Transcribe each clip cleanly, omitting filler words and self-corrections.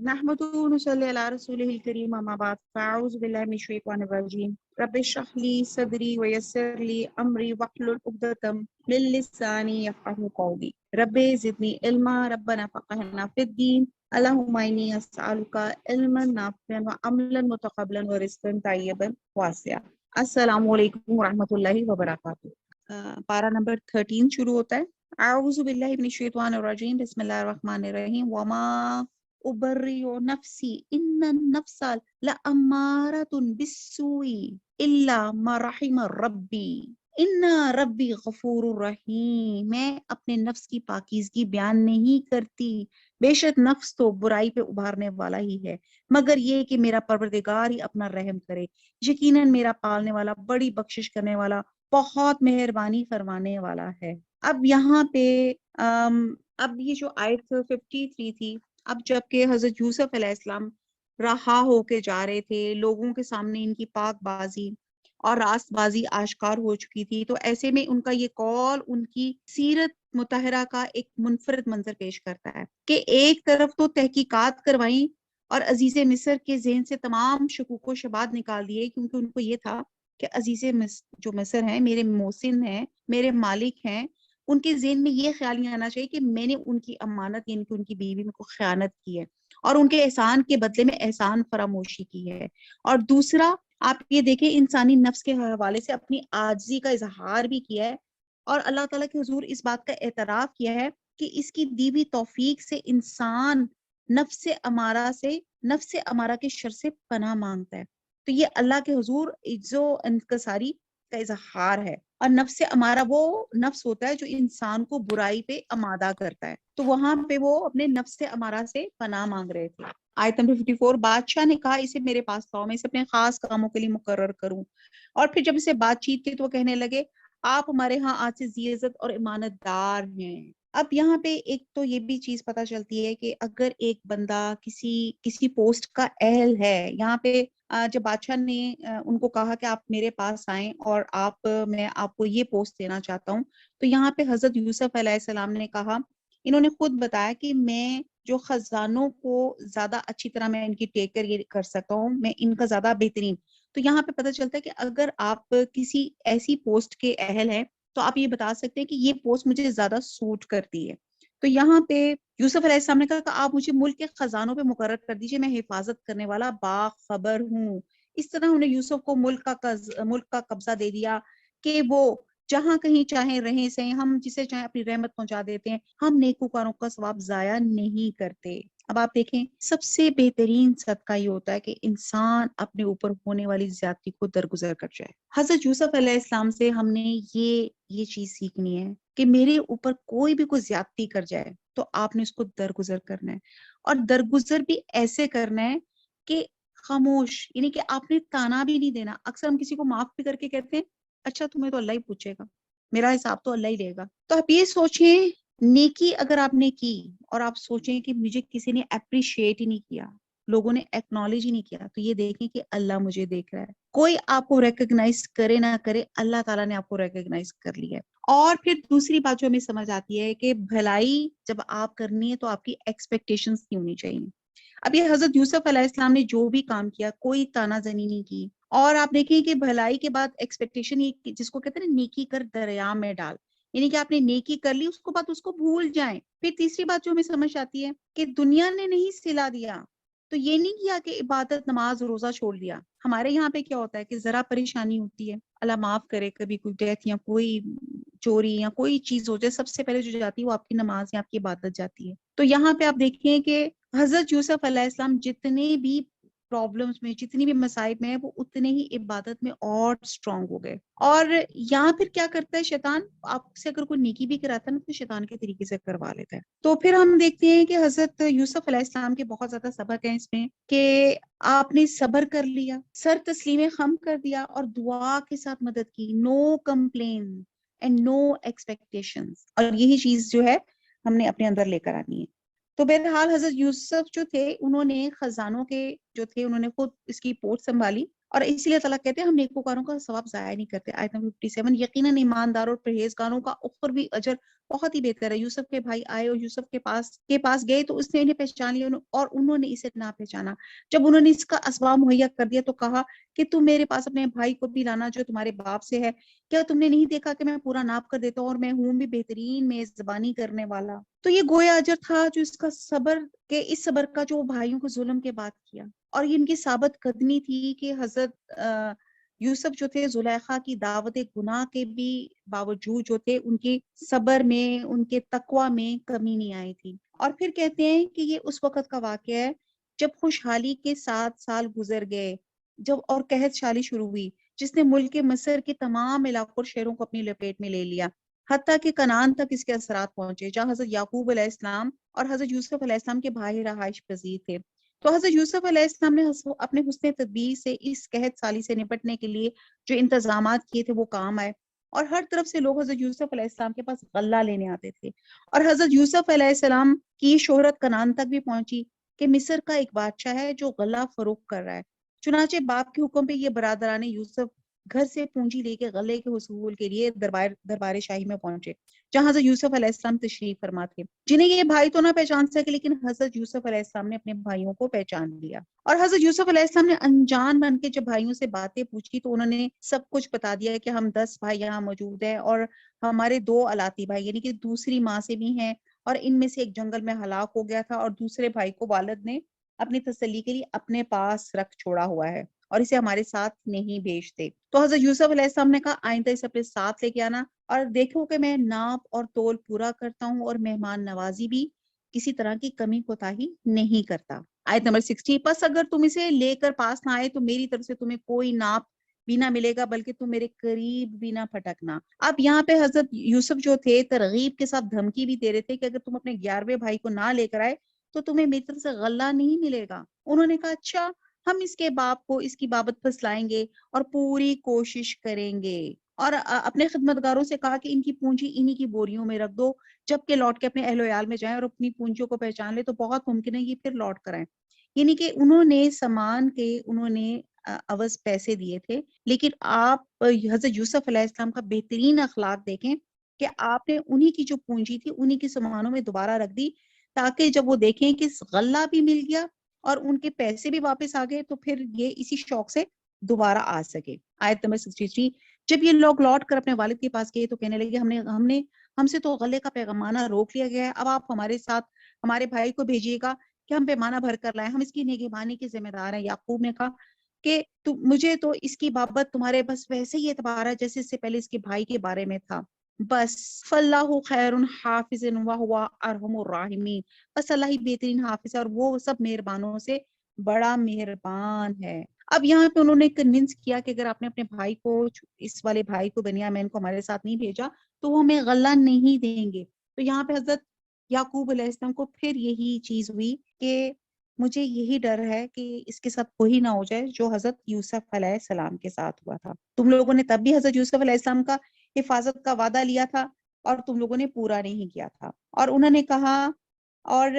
نحمده ونصلي على رسوله الكريم أما بعد فأعوذ بالله من الشيطان الرجيم رب اشرح لي صدري ويسر لي أمري واحلل عقدة من لساني يفقهوا قولي رب زدني علما ربنا فقهنا في الدين اللهم إني أسألك علما نافعا وعملا متقبلا ورزقا طيبا واسعا السلام علیکم ورحمۃ اللہ وبرکاتہ۔ پارہ نمبر 13 شروع ہوتا ہے۔ اعوذ باللہ من الشیطان الرجیم بسم اللہ الرحمن الرحیم وما ابرئ نفسی ان النفس لامارۃ بالسوء الا ما رحم ربی ان ربی غفور الرحیم۔ میں اپنے نفس کی پاکیزگی بیان نہیں کرتی، بے شک نفس تو برائی پہ ابھارنے والا ہی ہے، مگر یہ کہ میرا پروردگار ہی اپنا رحم کرے، یقیناً میرا پالنے والا بڑی بخشش کرنے والا بہت مہربانی فرمانے والا ہے۔ اب یہاں پہ اب یہ جو آیت 53 تھی، اب جب کہ حضرت یوسف علیہ السلام رہا ہو کے جا رہے تھے، لوگوں کے سامنے ان کی پاک بازی اور راست بازی آشکار ہو چکی تھی، تو ایسے میں ان کا یہ قول ان کی سیرت مطہرہ کا ایک منفرد منظر پیش کرتا ہے کہ ایک طرف تو تحقیقات کروائیں اور عزیز مصر کے ذہن سے تمام شکوک و شبہات نکال دیے، کیونکہ ان کو یہ تھا کہ عزیز جو مصر ہیں، میرے محسن ہیں، میرے مالک ہیں، ان کے ذہن میں یہ خیال نہیں آنا چاہیے کہ میں نے ان کی امانت یعنی کہ ان کی بیوی میں کو خیانت کی ہے اور ان کے احسان کے بدلے میں احسان فراموشی کی ہے۔ اور دوسرا آپ یہ دیکھیں انسانی نفس کے حوالے سے اپنی عاجزی کا اظہار بھی کیا ہے اور اللہ تعالیٰ کے حضور اس بات کا اعتراف کیا ہے کہ اس کی دی ہوئی توفیق سے انسان نفس امارہ کے شر سے پناہ مانگتا ہے۔ تو یہ اللہ کے حضور عجز و انکساری کا اظہار ہے، اور نفس امارہ وہ نفس ہوتا ہے جو انسان کو برائی پہ آمادہ کرتا ہے، تو وہاں پہ وہ اپنے نفس امارہ سے پناہ مانگ رہے تھے۔ آیت نمبر 54 بادشاہ نے کہا اسے میرے پاس لاؤ، میں اسے اپنے خاص کاموں کے لیے مقرر کروں۔ اور پھر جب اسے بات چیت کی تو وہ کہنے لگے آپ ہمارے ہاں آج سے ذی عزت اور امانت دار ہیں۔ اب یہاں پہ ایک تو یہ بھی چیز پتہ چلتی ہے کہ اگر ایک بندہ کسی پوسٹ کا اہل ہے، یہاں پہ جب بادشاہ نے ان کو کہا کہ آپ میرے پاس آئیں اور میں آپ کو یہ پوسٹ دینا چاہتا ہوں، تو یہاں پہ حضرت یوسف علیہ السلام نے کہا، انہوں نے خود بتایا کہ میں جو خزانوں کو زیادہ اچھی طرح میں ان کی ٹیک کر سکتا ہوں، میں ان کا زیادہ بہترین۔ تو یہاں پہ پتہ چلتا ہے کہ اگر آپ کسی ایسی پوسٹ کے اہل ہیں تو آپ یہ بتا سکتے ہیں کہ یہ پوسٹ مجھے زیادہ سوٹ کرتی ہے۔ تو یہاں پہ یوسف علیہ السلام نے کہا کہ آپ مجھے ملک کے خزانوں پہ مقرر کر دیجئے، میں حفاظت کرنے والا باخبر ہوں۔ اس طرح انہوں نے یوسف کو ملک کا قبضہ دے دیا کہ وہ جہاں کہیں چاہیں رہیں سے، ہم جسے چاہیں اپنی رحمت پہنچا دیتے ہیں، ہم نیکوکاروں کا ثواب ضائع نہیں کرتے۔ اب آپ دیکھیں سب سے بہترین صدقہ یہ ہوتا ہے کہ انسان اپنے اوپر ہونے والی زیادتی کو درگزر کر جائے۔ حضرت یوسف علیہ السلام سے ہم نے یہ چیز سیکھنی ہے کہ میرے اوپر کوئی بھی کوئی زیادتی کر جائے تو آپ نے اس کو درگزر کرنا ہے، اور درگزر بھی ایسے کرنا ہے کہ خاموش، یعنی کہ آپ نے تانا بھی نہیں دینا۔ اکثر ہم کسی کو معاف بھی کر کے کہتے ہیں اچھا تمہیں تو اللہ ہی پوچھے گا، میرا حساب تو اللہ ہی لے گا۔ تو آپ یہ سوچیں نیکی اگر آپ نے کی اور آپ سوچیں کہ مجھے کسی نے اپریشیٹ ہی نہیں کیا، لوگوں نے ایکنالج ہی نہیں کیا، تو یہ دیکھیں کہ اللہ مجھے دیکھ رہا ہے۔ کوئی آپ کو ریکگنائز کرے نہ کرے، اللہ تعالیٰ نے آپ کو ریکگنائز کر لیا ہے۔ اور پھر دوسری بات جو ہمیں سمجھ آتی ہے کہ بھلائی جب آپ کرنی ہے تو آپ کی ایکسپیکٹیشنز نہیں ہونی چاہیے۔ اب یہ حضرت یوسف علیہ السلام نے جو بھی کام کیا، کوئی تانا زنی نہیں کی، اور آپ دیکھیں کہ بھلائی کے بعد ایکسپیکٹیشن جس کو کہتے ہیں نا نیکی کر دریا میں ڈال، یعنی کہ آپ نے نیکی کر لی اس کو بعد اس کو بھول جائیں۔ پھر تیسری بات جو ہمیں سمجھ آتی ہے کہ دنیا نے نہیں سلا دیا تو یہ نہیں کیا کہ عبادت نماز روزہ چھوڑ دیا۔ ہمارے یہاں پہ کیا ہوتا ہے کہ ذرا پریشانی ہوتی ہے، اللہ معاف کرے، کبھی کوئی ڈیتھ یا کوئی چوری یا کوئی چیز ہو جائے، سب سے پہلے جو جاتی ہے وہ آپ کی نماز یا آپ کی عبادت جاتی ہے۔ تو یہاں پہ آپ دیکھیں کہ حضرت یوسف علیہ السلام جتنے بھی پرابلمز میں، جتنی بھی مصائب میں ہیں، وہ اتنے ہی عبادت میں اور سٹرونگ ہو گئے۔ اور یہاں پھر کیا کرتا ہے شیطان، آپ سے اگر کوئی نیکی بھی کراتا ہے نا تو شیطان کے طریقے سے کروا لیتا ہے۔ تو پھر ہم دیکھتے ہیں کہ حضرت یوسف علیہ السلام کے بہت زیادہ سبق ہیں اس میں کہ آپ نے صبر کر لیا، سر تسلیم خم کر دیا اور دعا کے ساتھ مدد کی، نو کمپلین اینڈ نو ایکسپیکٹیشنز، اور یہی چیز جو ہے ہم نے اپنے اندر لے کر آنی ہے۔ تو بہرحال حضرت یوسف جو تھے انہوں نے خزانوں کے جو تھے انہوں نے خود اس کی پوچھ سنبھالی، اور اسی لیے تعالیٰ کہتے ہیں ہم نیکوکاروں کا ثواب ضائع نہیں کرتے. آیت نمبر 57 یقیناً ایماندار اور پرہیزگاروں کا اوپر بھی اجر بہت ہی بہتر ہے. یوسف کے بھائی آئے اور یوسف کے پاس گئے تو اس نے انہیں پہچان لیا اور انہوں نے اسے نہ پہچانا. جب انہوں نے اس کا اسباب مہیا کر دیا تو کہا کہ تم میرے پاس اپنے بھائی کو بھی لانا جو تمہارے باپ سے ہے. کیا تم نے نہیں دیکھا کہ میں پورا ناپ کر دیتا ہوں اور میں ہوں بھی بہترین میزبانی کرنے والا. تو یہ گویا اجر تھا جو اس کا اس صبر کا جو بھائیوں کو ظلم کے بعد کیا. اور یہ ان کی ثابت قدمی تھی کہ حضرت یوسف جو تھے زلیخا کی دعوت گناہ کے بھی باوجود جو تھے ان کے صبر میں ان کے تقوی میں کمی نہیں آئی تھی. اور پھر کہتے ہیں کہ یہ اس وقت کا واقعہ ہے جب خوشحالی کے 7 سال گزر گئے اور قحط شالی شروع ہوئی جس نے ملک مصر کے تمام علاقوں اور شہروں کو اپنی لپیٹ میں لے لیا حتیٰ کہ کنعان تک اس کے اثرات پہنچے جہاں حضرت یعقوب علیہ السلام اور حضرت یوسف علیہ السلام کے بھائی رہائش پذیر تھے. تو حضرت یوسف علیہ السلام نے اپنے حسن تدبیر سے اس قحط سالی سے نپٹنے کے لیے جو انتظامات کیے تھے وہ کام آئے. اور ہر طرف سے لوگ حضرت یوسف علیہ السلام کے پاس غلہ لینے آتے تھے. اور حضرت یوسف علیہ السلام کی شہرت کنعان تک بھی پہنچی کہ مصر کا ایک بادشاہ ہے جو غلہ فروخت کر رہا ہے. چنانچہ باپ کے حکم پہ یہ برادران یوسف گھر سے پونجی لے کے غلے کے حصول کے لیے دربار شاہی میں پہنچے جہاں حضرت یوسف علیہ السلام تشریف فرما تھے جنہیں یہ بھائی تو نہ پہچان سکے لیکن حضرت یوسف علیہ السلام نے اپنے بھائیوں کو پہچان لیا. اور حضرت یوسف علیہ السلام نے انجان بن کے جب بھائیوں سے باتیں پوچھی تو انہوں نے سب کچھ بتا دیا کہ ہم 10 بھائی یہاں موجود ہیں اور ہمارے 2 الاتی بھائی یعنی کہ دوسری ماں سے بھی ہیں اور ان میں سے ایک جنگل میں ہلاک ہو گیا تھا اور دوسرے بھائی کو والد نے اپنی تسلی کے لیے اپنے پاس رکھ چھوڑا ہوا ہے اور اسے ہمارے ساتھ نہیں بھیجتے. تو حضرت یوسف علیہ السلام نے کہا آئندہ اسے اپنے ساتھ لے کے آنا اور دیکھو کہ میں ناپ اور تول پورا کرتا ہوں اور مہمان نوازی بھی کسی طرح کی کمی کوتاہی نہیں کرتا. آیت نمبر 60 پس اگر تم اسے لے کر پاس نہ آئے تو میری طرف سے تمہیں کوئی ناپ بھی نہ ملے گا بلکہ تم میرے قریب بھی نہ پھٹکنا. اب یہاں پہ حضرت یوسف جو تھے ترغیب کے ساتھ دھمکی بھی دے رہے تھے کہ اگر تم اپنے 11ویں بھائی کو نہ لے کر آئے تو تمہیں میری طرف سے غلہ نہیں ملے گا. انہوں نے کہا اچھا ہم اس کے باپ کو اس کی بابت پھسلائیں گے اور پوری کوشش کریں گے. اور اپنے خدمتگاروں سے کہا کہ ان کی پونجی انہی کی بوریوں میں رکھ دو جبکہ لوٹ کے اپنے اہل و عیال میں جائیں اور اپنی پونجیوں کو پہچان لے تو بہت ممکن ہے یہ پھر لوٹ کر آئیں. یعنی کہ انہوں نے سامان کے انہوں نے عوض پیسے دیے تھے لیکن آپ حضرت یوسف علیہ السلام کا بہترین اخلاق دیکھیں کہ آپ نے انہی کی جو پونجی تھی انہی کی سامانوں میں دوبارہ رکھ دی تاکہ جب وہ دیکھیں کہ غلہ بھی مل گیا اور ان کے پیسے بھی واپس آ گئے تو پھر یہ اسی شوق سے دوبارہ آ سکے. آیت نمبر 63 جب یہ لوگ لوٹ کر اپنے والد کے پاس گئے تو کہنے لگے ہم سے تو غلے کا پیمانہ روک لیا گیا ہے اب آپ ہمارے ساتھ ہمارے بھائی کو بھیجیے گا کہ ہم پیمانہ بھر کر لائیں ہم اس کی نگہبانی کے ذمہ دار ہیں. یعقوب نے کہا کہ مجھے تو اس کی بابت تمہارے بس ویسے ہی اعتبار ہے جیسے اس سے پہلے اس کے بھائی کے بارے میں تھا. بس فاللہ خیر حافظ وہو ارحم الراحمین بس اللہ ہی بہترین حافظ ہے اور وہ سب مہربانوں سے بڑا مہربان ہے. اب یہاں پہ انہوں نے کنونس کیا کہ اگر آپ نے اپنے بھائی کو اس والے بھائی کو بنیامین کو ہمارے ساتھ نہیں بھیجا تو وہ ہمیں غلہ نہیں دیں گے. تو یہاں پہ حضرت یعقوب علیہ السلام کو پھر یہی چیز ہوئی کہ مجھے یہی ڈر ہے کہ اس کے ساتھ وہی نہ ہو جائے جو حضرت یوسف علیہ السلام کے ساتھ ہوا تھا. تم لوگوں نے تب بھی حضرت یوسف علیہ السلام کا حفاظت کا وعدہ لیا تھا اور تم لوگوں نے پورا نہیں کیا تھا. اور انہوں نے کہا اور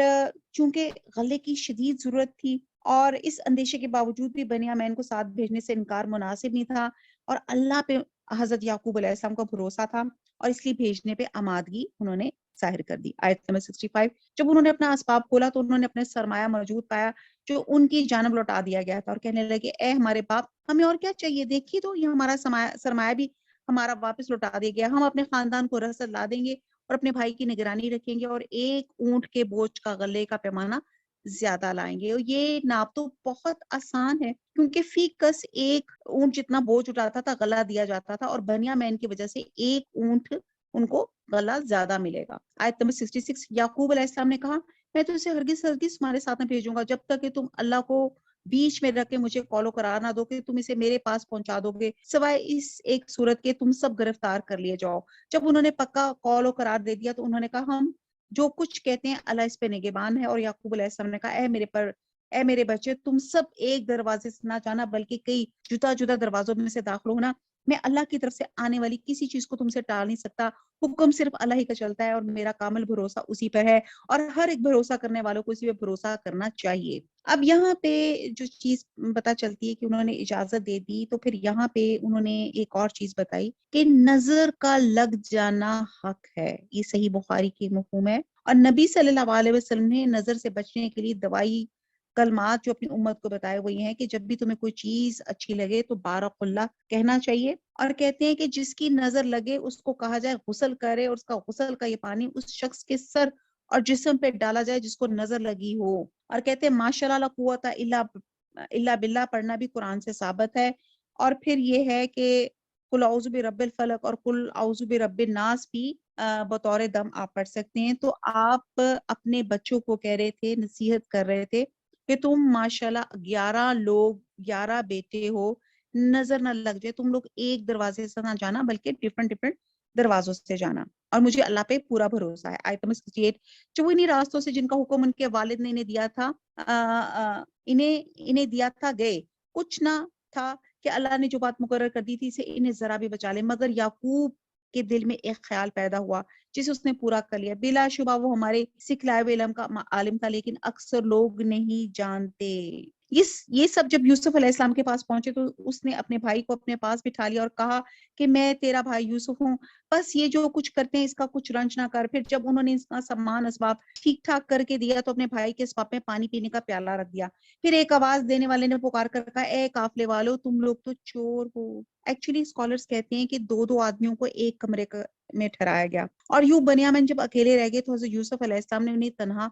چونکہ غلے کی شدید ضرورت تھی اور اس اندیشے کے باوجود بھی بنیامین کو ساتھ بھیجنے سے انکار مناسب نہیں تھا اور اللہ پہ حضرت یعقوب علیہ السلام کا بھروسہ تھا اور اس لیے بھیجنے پہ آمادگی انہوں نے ظاہر کر دی. آیت نمبر 65 جب انہوں نے اپنا اسباب کھولا تو انہوں نے اپنے سرمایہ موجود پایا جو ان کی جانب لوٹا دیا گیا تھا اور کہنے لگے اے ہمارے باپ ہمیں اور کیا چاہیے دیکھیے تو یہ ہمارا سرمایہ بھی ہمارا واپس لوٹا دیا گیا ہم اپنے خاندان کو رسد لا دیں گے اور اپنے بھائی کی نگرانی رکھیں گے اور 1 اونٹ کے بوجھ کا غلے کا پیمانہ زیادہ لائیں گے. اور یہ ناپ تو بہت آسان ہے کیونکہ فی کس 1 اونٹ جتنا بوجھ اٹھاتا تھا غلہ دیا جاتا تھا اور بنیامین کی وجہ سے 1 اونٹ ان کو غلہ زیادہ ملے گا. آیت نمبر 66 یعقوب علیہ السلام نے کہا میں تو اسے ہرگز تمہارے ساتھ نہ بھیجوں گا جب تک کہ تم اللہ کو بیچ میں رکھ کے مجھے قول و قرار نہ دو کہ تم اسے میرے پاس پہنچا دو گے سوائے اس ایک صورت کے تم سب گرفتار کر لیے جاؤ. جب انہوں نے پکا قول و قرار دے دیا تو انہوں نے کہا ہم جو کچھ کہتے ہیں اللہ اس پہ نگہبان ہے. اور یعقوب علیہ السلام نے کہا اے میرے بچے تم سب ایک دروازے سے نہ جانا بلکہ کئی جدا جدا دروازوں میں سے داخل ہونا میں اللہ کی طرف سے آنے والی کسی چیز کو تم سے ٹال نہیں سکتا، حکم صرف اللہ ہی کا چلتا ہے اور میرا کامل بھروسہ اسی پر ہے، اور ہر ایک بھروسہ کرنے والوں کو اسی پہ بھروسہ کرنا چاہیے۔ اب یہاں پہ جو چیز پتا چلتی ہے کہ انہوں نے اجازت دے دی، تو پھر یہاں پہ انہوں نے ایک اور چیز بتائی کہ نظر کا لگ جانا حق ہے، یہ صحیح بخاری کی مفہوم ہے، اور نبی صلی اللہ علیہ وسلم نے نظر سے بچنے کے لیے دوائی کلمات جو اپنی امت کو بتائے وہ یہ ہیں کہ جب بھی تمہیں کوئی چیز اچھی لگے تو بارک اللہ کہنا چاہیے، اور کہتے ہیں کہ جس کی نظر لگے اس کو کہا جائے غسل کرے، اور اس کا غسل کا یہ پانی اس شخص کے سر اور جسم پہ ڈالا جائے جس کو نظر لگی ہو، اور کہتے ہیں ماشاء اللہ لا قوت الا باللہ پڑھنا بھی قرآن سے ثابت ہے، اور پھر یہ ہے کہ قل اعوذ برب الفلق اور قل اعوذ برب الناس بھی بطور دم آپ پڑھ سکتے ہیں۔ تو آپ اپنے بچوں کو کہہ رہے تھے، نصیحت کر رہے تھے کہ تم ماشاءاللہ 11 لوگ 11 بیٹے ہو، نظر نہ لگ جائے، تم لوگ ایک دروازے سے نہ جانا بلکہ ڈفرنٹ دروازوں سے جانا، اور مجھے اللہ پہ پورا بھروسہ ہے۔ آیت نمبر 68، جو انہی راستوں سے جن کا حکم ان کے والد نے انہیں دیا تھا انہیں دیا تھا گئے، کچھ نہ تھا کہ اللہ نے جو بات مقرر کر دی تھی اسے انہیں ذرا بھی بچا لے، مگر یعقوب کے دل میں ایک خیال پیدا ہوا جسے اس نے پورا کر لیا، بلا شبہ وہ ہمارے سکھلائے ہوئے علم کا عالم تھا، لیکن اکثر لوگ نہیں جانتے۔ یہ سب جب یوسف علیہ السلام کے پاس پہنچے تو اس نے اپنے بھائی کو اپنے پاس بٹھا لیا اور کہا کہ میں تیرا بھائی یوسف ہوں، بس یہ جو کچھ کرتے ہیں اس کا کچھ رنج نہ کر۔ پھر جب انہوں نے اس کا سامان اسباب ٹھیک ٹھاک کر کے دیا تو اپنے بھائی کے اسباب میں پانی پینے کا پیالہ رکھ دیا، پھر ایک آواز دینے والے نے پکار کر کہا اے قافلے والو تم لوگ تو چور ہو۔ ایکچولی اسکالرز کہتے ہیں کہ دو آدمیوں کو ایک کمرے میں ٹھہرایا گیا، اور یوں بنیامین جب اکیلے رہ گئے تو حضرت یوسف علیہ السلام نے انہیں تنہا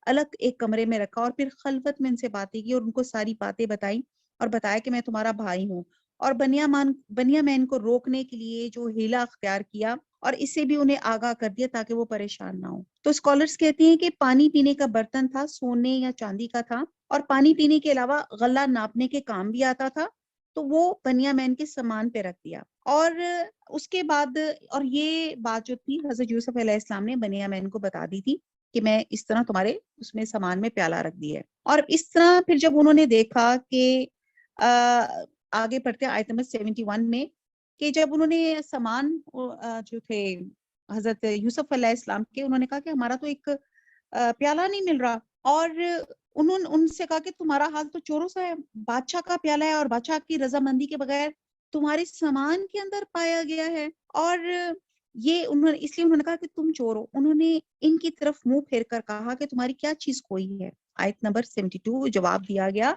الگ ایک کمرے میں رکھا اور پھر خلوت میں ان سے باتیں کی اور ان کو ساری باتیں بتائیں اور بتایا کہ میں تمہارا بھائی ہوں، اور بنیامین کو روکنے کے لیے جو ہیلا اختیار کیا اور اس سے بھی انہیں آگاہ کر دیا تاکہ وہ پریشان نہ ہو۔ تو اسکالرز کہتے ہیں کہ پانی پینے کا برتن تھا، سونے یا چاندی کا تھا، اور پانی پینے کے علاوہ غلہ ناپنے کے کام بھی آتا تھا، تو وہ بنیامین کے سامان پہ رکھ دیا، اور اس کے بعد اور یہ بات جو تھی حضرت یوسف علیہ السلام نے بنیامین کو بتا دی تھی کہ میں اس طرح تمہارے اس میں سامان میں پیالہ رکھ دی ہے، اور اس طرح پھر جب انہوں نے دیکھا کہ آگے پڑھتے آیت نمبر 71 میں کہ جب انہوں نے سامان جو تھے حضرت یوسف علیہ السلام کے، انہوں نے کہا کہ ہمارا تو ایک پیالہ نہیں مل رہا، اور انہوں نے ان سے کہا کہ تمہارا حال تو چوروں سے ہے، بادشاہ کا پیالہ ہے اور بادشاہ کی رضامندی کے بغیر تمہارے سامان کے اندر پایا گیا ہے، اور یہ اس لیے انہوں نے کہا کہ تم چور ہو۔ انہوں نے ان کی طرف منہ پھیر کر کہا کہ تمہاری کیا چیز کھوئی ہے۔ آیت نمبر 72 جواب دیا گیا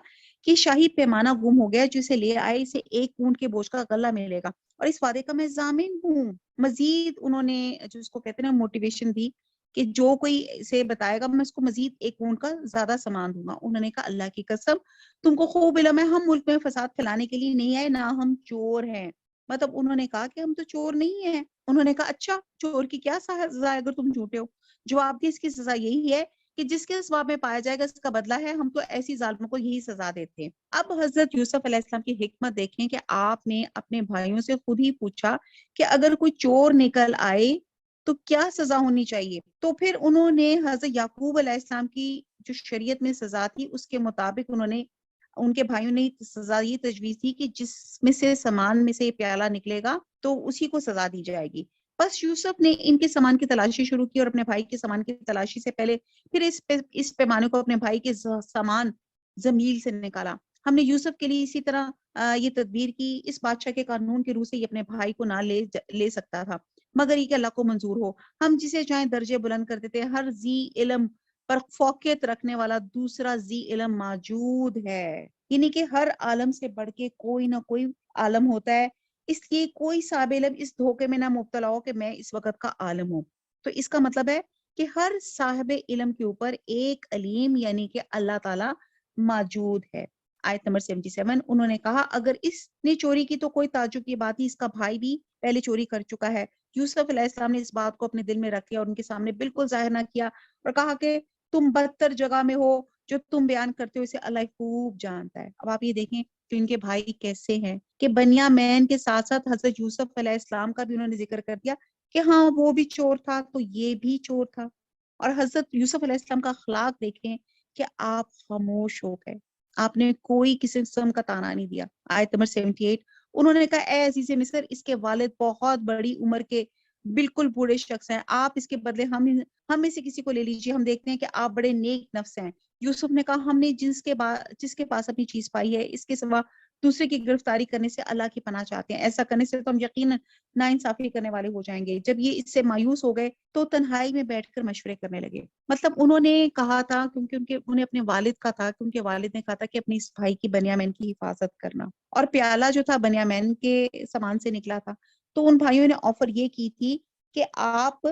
کہ شاہی پیمانہ گم ہو گیا، جسے لے آئے اسے 1 اونٹ کے بوجھ کا غلہ ملے گا، اور اس وعدے کا میں ضامن ہوں۔ مزید انہوں نے جو اس کو کہتے ہیں نا موٹیویشن دی کہ جو کوئی اسے بتائے گا میں اس کو مزید 1 اونٹ کا زیادہ سامان دوں گا۔ انہوں نے کہا اللہ کی قسم تم کو خوب علم ہے ہم ملک میں فساد پھیلانے کے لیے نہیں آئے، نہ ہم چور ہیں۔ مطلب انہوں نے کہا کہ ہم تو چور نہیں ہیں۔ انہوں نے کہا اچھا چور کی کیا سزا ہے اگر تم جھوٹے ہو؟ جواب دی اس کی سزا یہی ہے کہ جس کے اسباب میں پایا جائے گا اس کا بدلہ ہے، ہم تو ایسی ظالموں کو یہی سزا دیتے ہیں۔ اب حضرت یوسف علیہ السلام کی حکمت دیکھیں کہ آپ نے اپنے بھائیوں سے خود ہی پوچھا کہ اگر کوئی چور نکل آئے تو کیا سزا ہونی چاہیے، تو پھر انہوں نے حضرت یعقوب علیہ السلام کی جو شریعت میں سزا تھی اس کے مطابق انہوں نے ان کے بھائیوں نے سزا یہ تجویز تھی کہ جس میں سے سامان میں سے پیالہ نکلے گا تو اسی کو سزا دی جائے گی۔ بس یوسف نے ان کے سامان کی تلاشی شروع کی اور اپنے بھائی کے سامان کی تلاشی سے پہلے پھر اس پیمانے کو اپنے بھائی کے سامان زمیل سے نکالا۔ ہم نے یوسف کے لیے اسی طرح یہ تدبیر کی، اس بادشاہ کے قانون کے روح سے یہ اپنے بھائی کو نہ لے سکتا تھا مگر یہ کہ اللہ کو منظور ہو، ہم جسے چاہیں درجے بلند کر دیتے ہیں، ہر ذی علم پر فوقیت رکھنے والا دوسرا ذی علم موجود ہے، یعنی کہ ہر عالم سے بڑھ کے کوئی نہ کوئی عالم ہوتا ہے، اس لیے کوئی صاحب علم اس دھوکے میں نہ مبتلا ہو کہ میں اس وقت کا عالم ہوں۔ تو اس کا مطلب ہے کہ ہر صاحب علم کے اوپر ایک علیم یعنی کہ اللہ تعالی موجود ہے۔ آیت نمبر 77 انہوں نے کہا اگر اس نے چوری کی تو کوئی تعجب کی بات نہیں، اس کا بھائی بھی پہلے چوری کر چکا ہے۔ یوسف علیہ السلام نے اس بات کو اپنے دل میں رکھ لیا اور ان کے سامنے بالکل ظاہر نہ کیا اور کہا کہ تم بدتر جگہ میں ہو، جو تم بیان کرتے ہو اسے اللہ خوب جانتا ہے۔ اب آپ یہ دیکھیں کہ ان کے بھائی کیسے ہیں کہ بنیامین کے ساتھ ساتھ حضرت یوسف علیہ السلام کا بھی انہوں نے ذکر کر دیا کہ ہاں وہ بھی چور تھا تو یہ بھی چور تھا، اور حضرت یوسف علیہ السلام کا اخلاق دیکھیں کہ آپ خاموش ہو گئے، آپ نے کوئی کسی قسم کا تانا نہیں دیا۔ آیت نمبر 78 انہوں نے کہا اے عزیز مصر، اس کے والد بہت بڑی عمر کے بالکل بوڑھے شخص ہیں، آپ اس کے بدلے ہم میں سے کسی کو لے لیجیے، ہم دیکھتے ہیں کہ آپ بڑے نیک نفس ہیں۔ یوسف نے کہا ہم نے جس کے پاس اپنی چیز پائی ہے، اس کے سوا دوسرے کی گرفتاری کرنے سے اللہ کی پناہ چاہتے ہیں، ایسا کرنے سے تو ہم یقیناً ناانصافی کرنے والے ہو جائیں گے۔ جب یہ اس سے مایوس ہو گئے تو تنہائی میں بیٹھ کر مشورے کرنے لگے۔ مطلب انہوں نے کہا تھا، کیونکہ انہیں اپنے والد کا تھا، کیونکہ والد نے کہا تھا کہ اپنی اس بھائی کی بنیامین کی حفاظت کرنا، اور پیالہ جو تھا بنیامین کے سامان سے نکلا تھا، تو ان بھائیوں نے آفر یہ کی تھی کہ آپ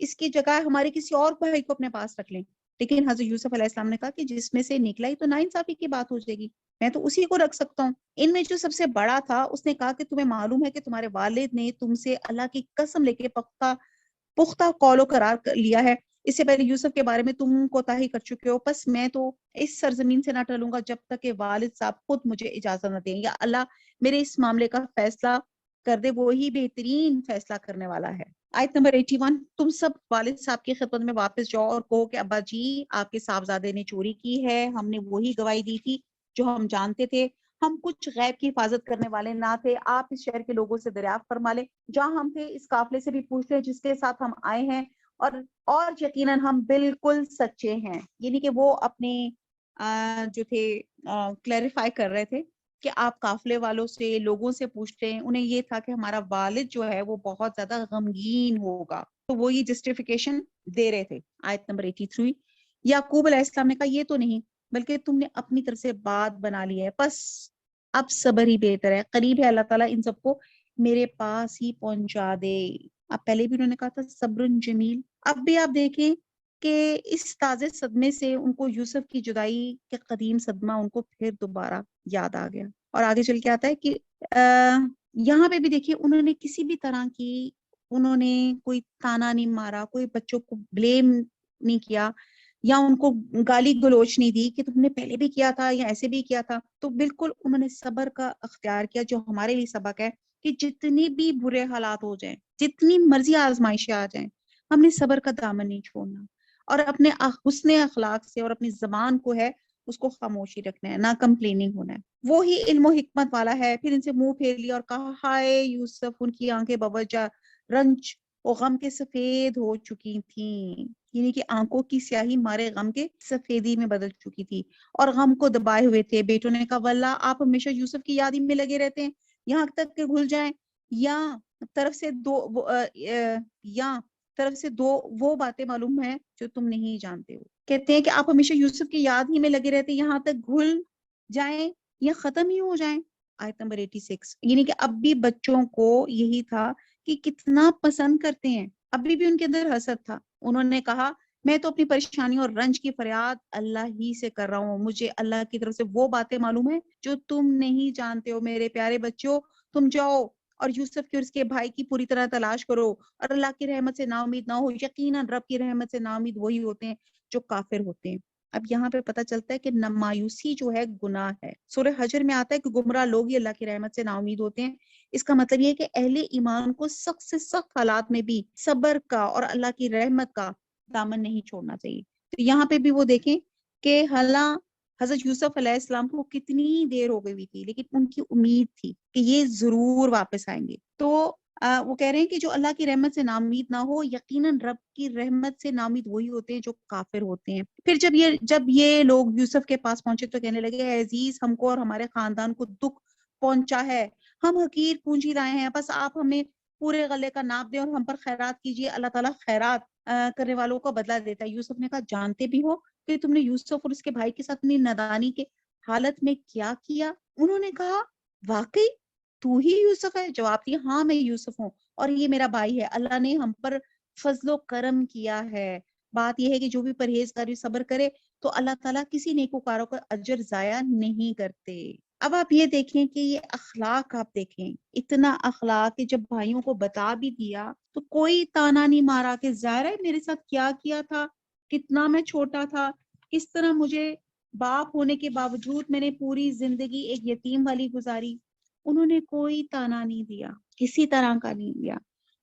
اس کی جگہ ہمارے کسی اور بھائی کو اپنے پاس رکھ لیں، لیکن حضرت یوسف علیہ السلام نے کہا کہ جس میں سے نکلا ہی تو ناانصافی کی بات ہو جائے گی، میں تو اسی کو رکھ سکتا ہوں۔ ان میں جو سب سے بڑا تھا اس نے کہا کہ تمہیں معلوم ہے کہ تمہارے والد نے تم سے اللہ کی قسم لے کے پختہ قول و قرار لیا ہے، اس سے پہلے یوسف کے بارے میں تم کوتاہی کر چکے ہو، بس میں تو اس سرزمین سے نہ ٹلوں گا جب تک کہ والد صاحب خود مجھے اجازت نہ دیں، یا اللہ میرے اس معاملے کا فیصلہ کر دے، وہی بہترین فیصلہ کرنے والا ہے۔ آیت نمبر 81، تم سب والد صاحب کی خدمت میں واپس جاؤ اور کہو کہ ابا جی آپ کے صاحبزادے نے چوری کی ہے، ہم نے وہی گواہی دی تھی جو ہم جانتے تھے، ہم کچھ غیب کی حفاظت کرنے والے نہ تھے، آپ اس شہر کے لوگوں سے دریافت فرما لیں، جہاں ہم تھے اس قافلے سے بھی پوچھ لیں جس کے ساتھ ہم آئے ہیں، اور یقیناً ہم بالکل سچے ہیں۔ یعنی کہ وہ اپنے جو تھے کلیریفائی کر رہے تھے کہ آپ قافلے والوں سے، لوگوں سے پوچھتے ہیں، انہیں یہ تھا کہ ہمارا والد جو ہے وہ بہت زیادہ غمگین ہوگا، تو وہ یہ جسٹیفیکیشن دے رہے تھے۔ آیت نمبر 83، یعقوب علیہ السلام نے کہا یہ تو نہیں، بلکہ تم نے اپنی طرف سے بات بنا لی ہے، بس اب صبر ہی بہتر ہے، قریب ہے اللہ تعالیٰ ان سب کو میرے پاس ہی پہنچا دے۔ اب پہلے بھی انہوں نے کہا تھا صبر جمیل، اب بھی آپ دیکھیں کہ اس تازے صدمے سے ان کو یوسف کی جدائی کے قدیم صدمہ ان کو پھر دوبارہ یاد آ گیا، اور آگے چل کے آتا ہے کہ یہاں پہ بھی دیکھیے انہوں نے کسی بھی طرح کی، انہوں نے کوئی تانا نہیں مارا، کوئی بچوں کو بلیم نہیں کیا، یا ان کو گالی گلوچ نہیں دی کہ تم نے پہلے بھی کیا تھا یا ایسے بھی کیا تھا، تو بالکل انہوں نے صبر کا اختیار کیا، جو ہمارے لیے سبق ہے کہ جتنی بھی برے حالات ہو جائیں، جتنی مرضی آزمائشیں آ جائیں، ہم نے صبر کا دامن نہیں چھوڑنا، اور اپنے حسن اخلاق سے اور اپنی زبان کو ہے اس کو خاموشی رکھنا ہے، نہ کمپلیننگ ہونا ہے، وہی علم و حکمت والا ہے۔ پھر ان سے منہ پھیر لیا اور کہا ہائے یوسف، ان کی آنکھیں بوجہ رنج و غم کے سفید ہو چکی تھیں، یعنی کہ آنکھوں کی سیاہی مارے غم کے سفیدی میں بدل چکی تھی، اور غم کو دبائے ہوئے تھے۔ بیٹوں نے کہا واللہ آپ ہمیشہ یوسف کی یاد ہی میں لگے رہتے ہیں یہاں تک کہ بھول جائیں، یا طرف سے دو وہ باتیں معلوم ہیں جو تم نہیں جانتے ہو۔ کہتے ہیں کہ آپ ہمیشہ یوسف کی یاد ہی میں لگے رہتے ہیں یہاں تک گھل جائیں یا ختم ہی ہو جائیں۔ آیت نمبر 86، یعنی کہ اب بھی بچوں کو یہی تھا کہ کتنا پسند کرتے ہیں، ابھی بھی ان کے اندر حسد تھا۔ انہوں نے کہا میں تو اپنی پریشانی اور رنج کی فریاد اللہ ہی سے کر رہا ہوں، مجھے اللہ کی طرف سے وہ باتیں معلوم ہیں جو تم نہیں جانتے ہو۔ میرے پیارے بچوں، تم جاؤ اور یوسف کی اور اس کے بھائی کی پوری طرح تلاش کرو، اور اللہ کی رحمت سے نا امید نہ ہو، یقیناً رب کی رحمت سے نا امید وہی ہوتے ہیں جو کافر ہوتے ہیں۔ اب یہاں پہ پتہ چلتا ہے کہ مایوسی جو ہے گناہ ہے۔ سورہ حجر میں آتا ہے کہ گمراہ لوگ ہی اللہ کی رحمت سے نا امید ہوتے ہیں۔ اس کا مطلب یہ ہے کہ اہل ایمان کو سخت سے سخت حالات میں بھی صبر کا اور اللہ کی رحمت کا دامن نہیں چھوڑنا چاہیے۔ تو یہاں پہ بھی وہ دیکھیں کہ حضرت یوسف علیہ السلام کو کتنی دیر ہو گئی تھی، لیکن ان کی امید تھی کہ یہ ضرور واپس آئیں گے۔ تو وہ کہہ رہے ہیں کہ جو اللہ کی رحمت سے نامید نہ ہو، یقیناً رب کی رحمت سے نامید وہی ہوتے ہیں جو کافر ہوتے ہیں۔ پھر جب یہ لوگ یوسف کے پاس پہنچے تو کہنے لگے اے عزیز، ہم کو اور ہمارے خاندان کو دکھ پہنچا ہے، ہم حقیر پونجی لائے ہیں، بس آپ ہمیں پورے غلے کا ناپ دیں اور ہم پر خیرات کیجیے، اللہ تعالیٰ خیرات کرنے والوں کو بدلہ دیتا ہے۔ یوسف نے کہا جانتے بھی ہو کہ تم نے یوسف اور اس کے بھائی کے ساتھ اپنی نادانی کے حالت میں کیا کیا؟ انہوں نے کہا واقعی تو ہی یوسف ہے؟ جواب دیا ہاں میں یوسف ہوں اور یہ میرا بھائی ہے، اللہ نے ہم پر فضل و کرم کیا ہے۔ بات یہ ہے کہ جو بھی پرہیزگاری صبر کرے تو اللہ تعالیٰ کسی نیکوکاروں کا اجر ضائع نہیں کرتے۔ اب آپ یہ دیکھیں کہ یہ اخلاق آپ دیکھیں، اتنا اخلاق کہ جب بھائیوں کو بتا بھی دیا تو کوئی تانا نہیں مارا کہ ظاہر ہے میرے ساتھ کیا کیا تھا، کتنا میں چھوٹا تھا، کس طرح مجھے باپ ہونے کے باوجود میں نے پوری زندگی ایک یتیم والی گزاری۔ انہوں نے کوئی تانا نہیں دیا، کسی طرح کا نہیں دیا۔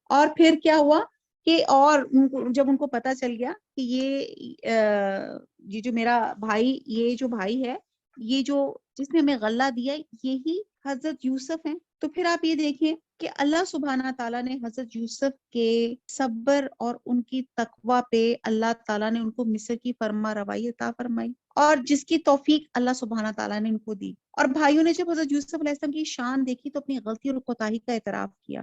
اور پھر کیا ہوا کہ اور جب ان کو پتا چل گیا کہ یہ جو میرا بھائی، یہ جو بھائی ہے، یہ جو جس نے ہمیں غلہ دیا یہی حضرت یوسف ہیں. تو پھر آپ یہ دیکھیں کہ اللہ سبحانہ تعالیٰ نے حضرت یوسف کے صبر اور ان کی تقوی پہ اللہ تعالیٰ نے ان کو مصر کی فرما روائی عطا فرمائی، اور جس کی توفیق اللہ سبحانہ تعالیٰ نے ان کو دی. اور بھائیوں نے جب حضرت یوسف علیہ السلام کی شان دیکھی تو اپنی غلطی اور کوتاہی کا اعتراف کیا،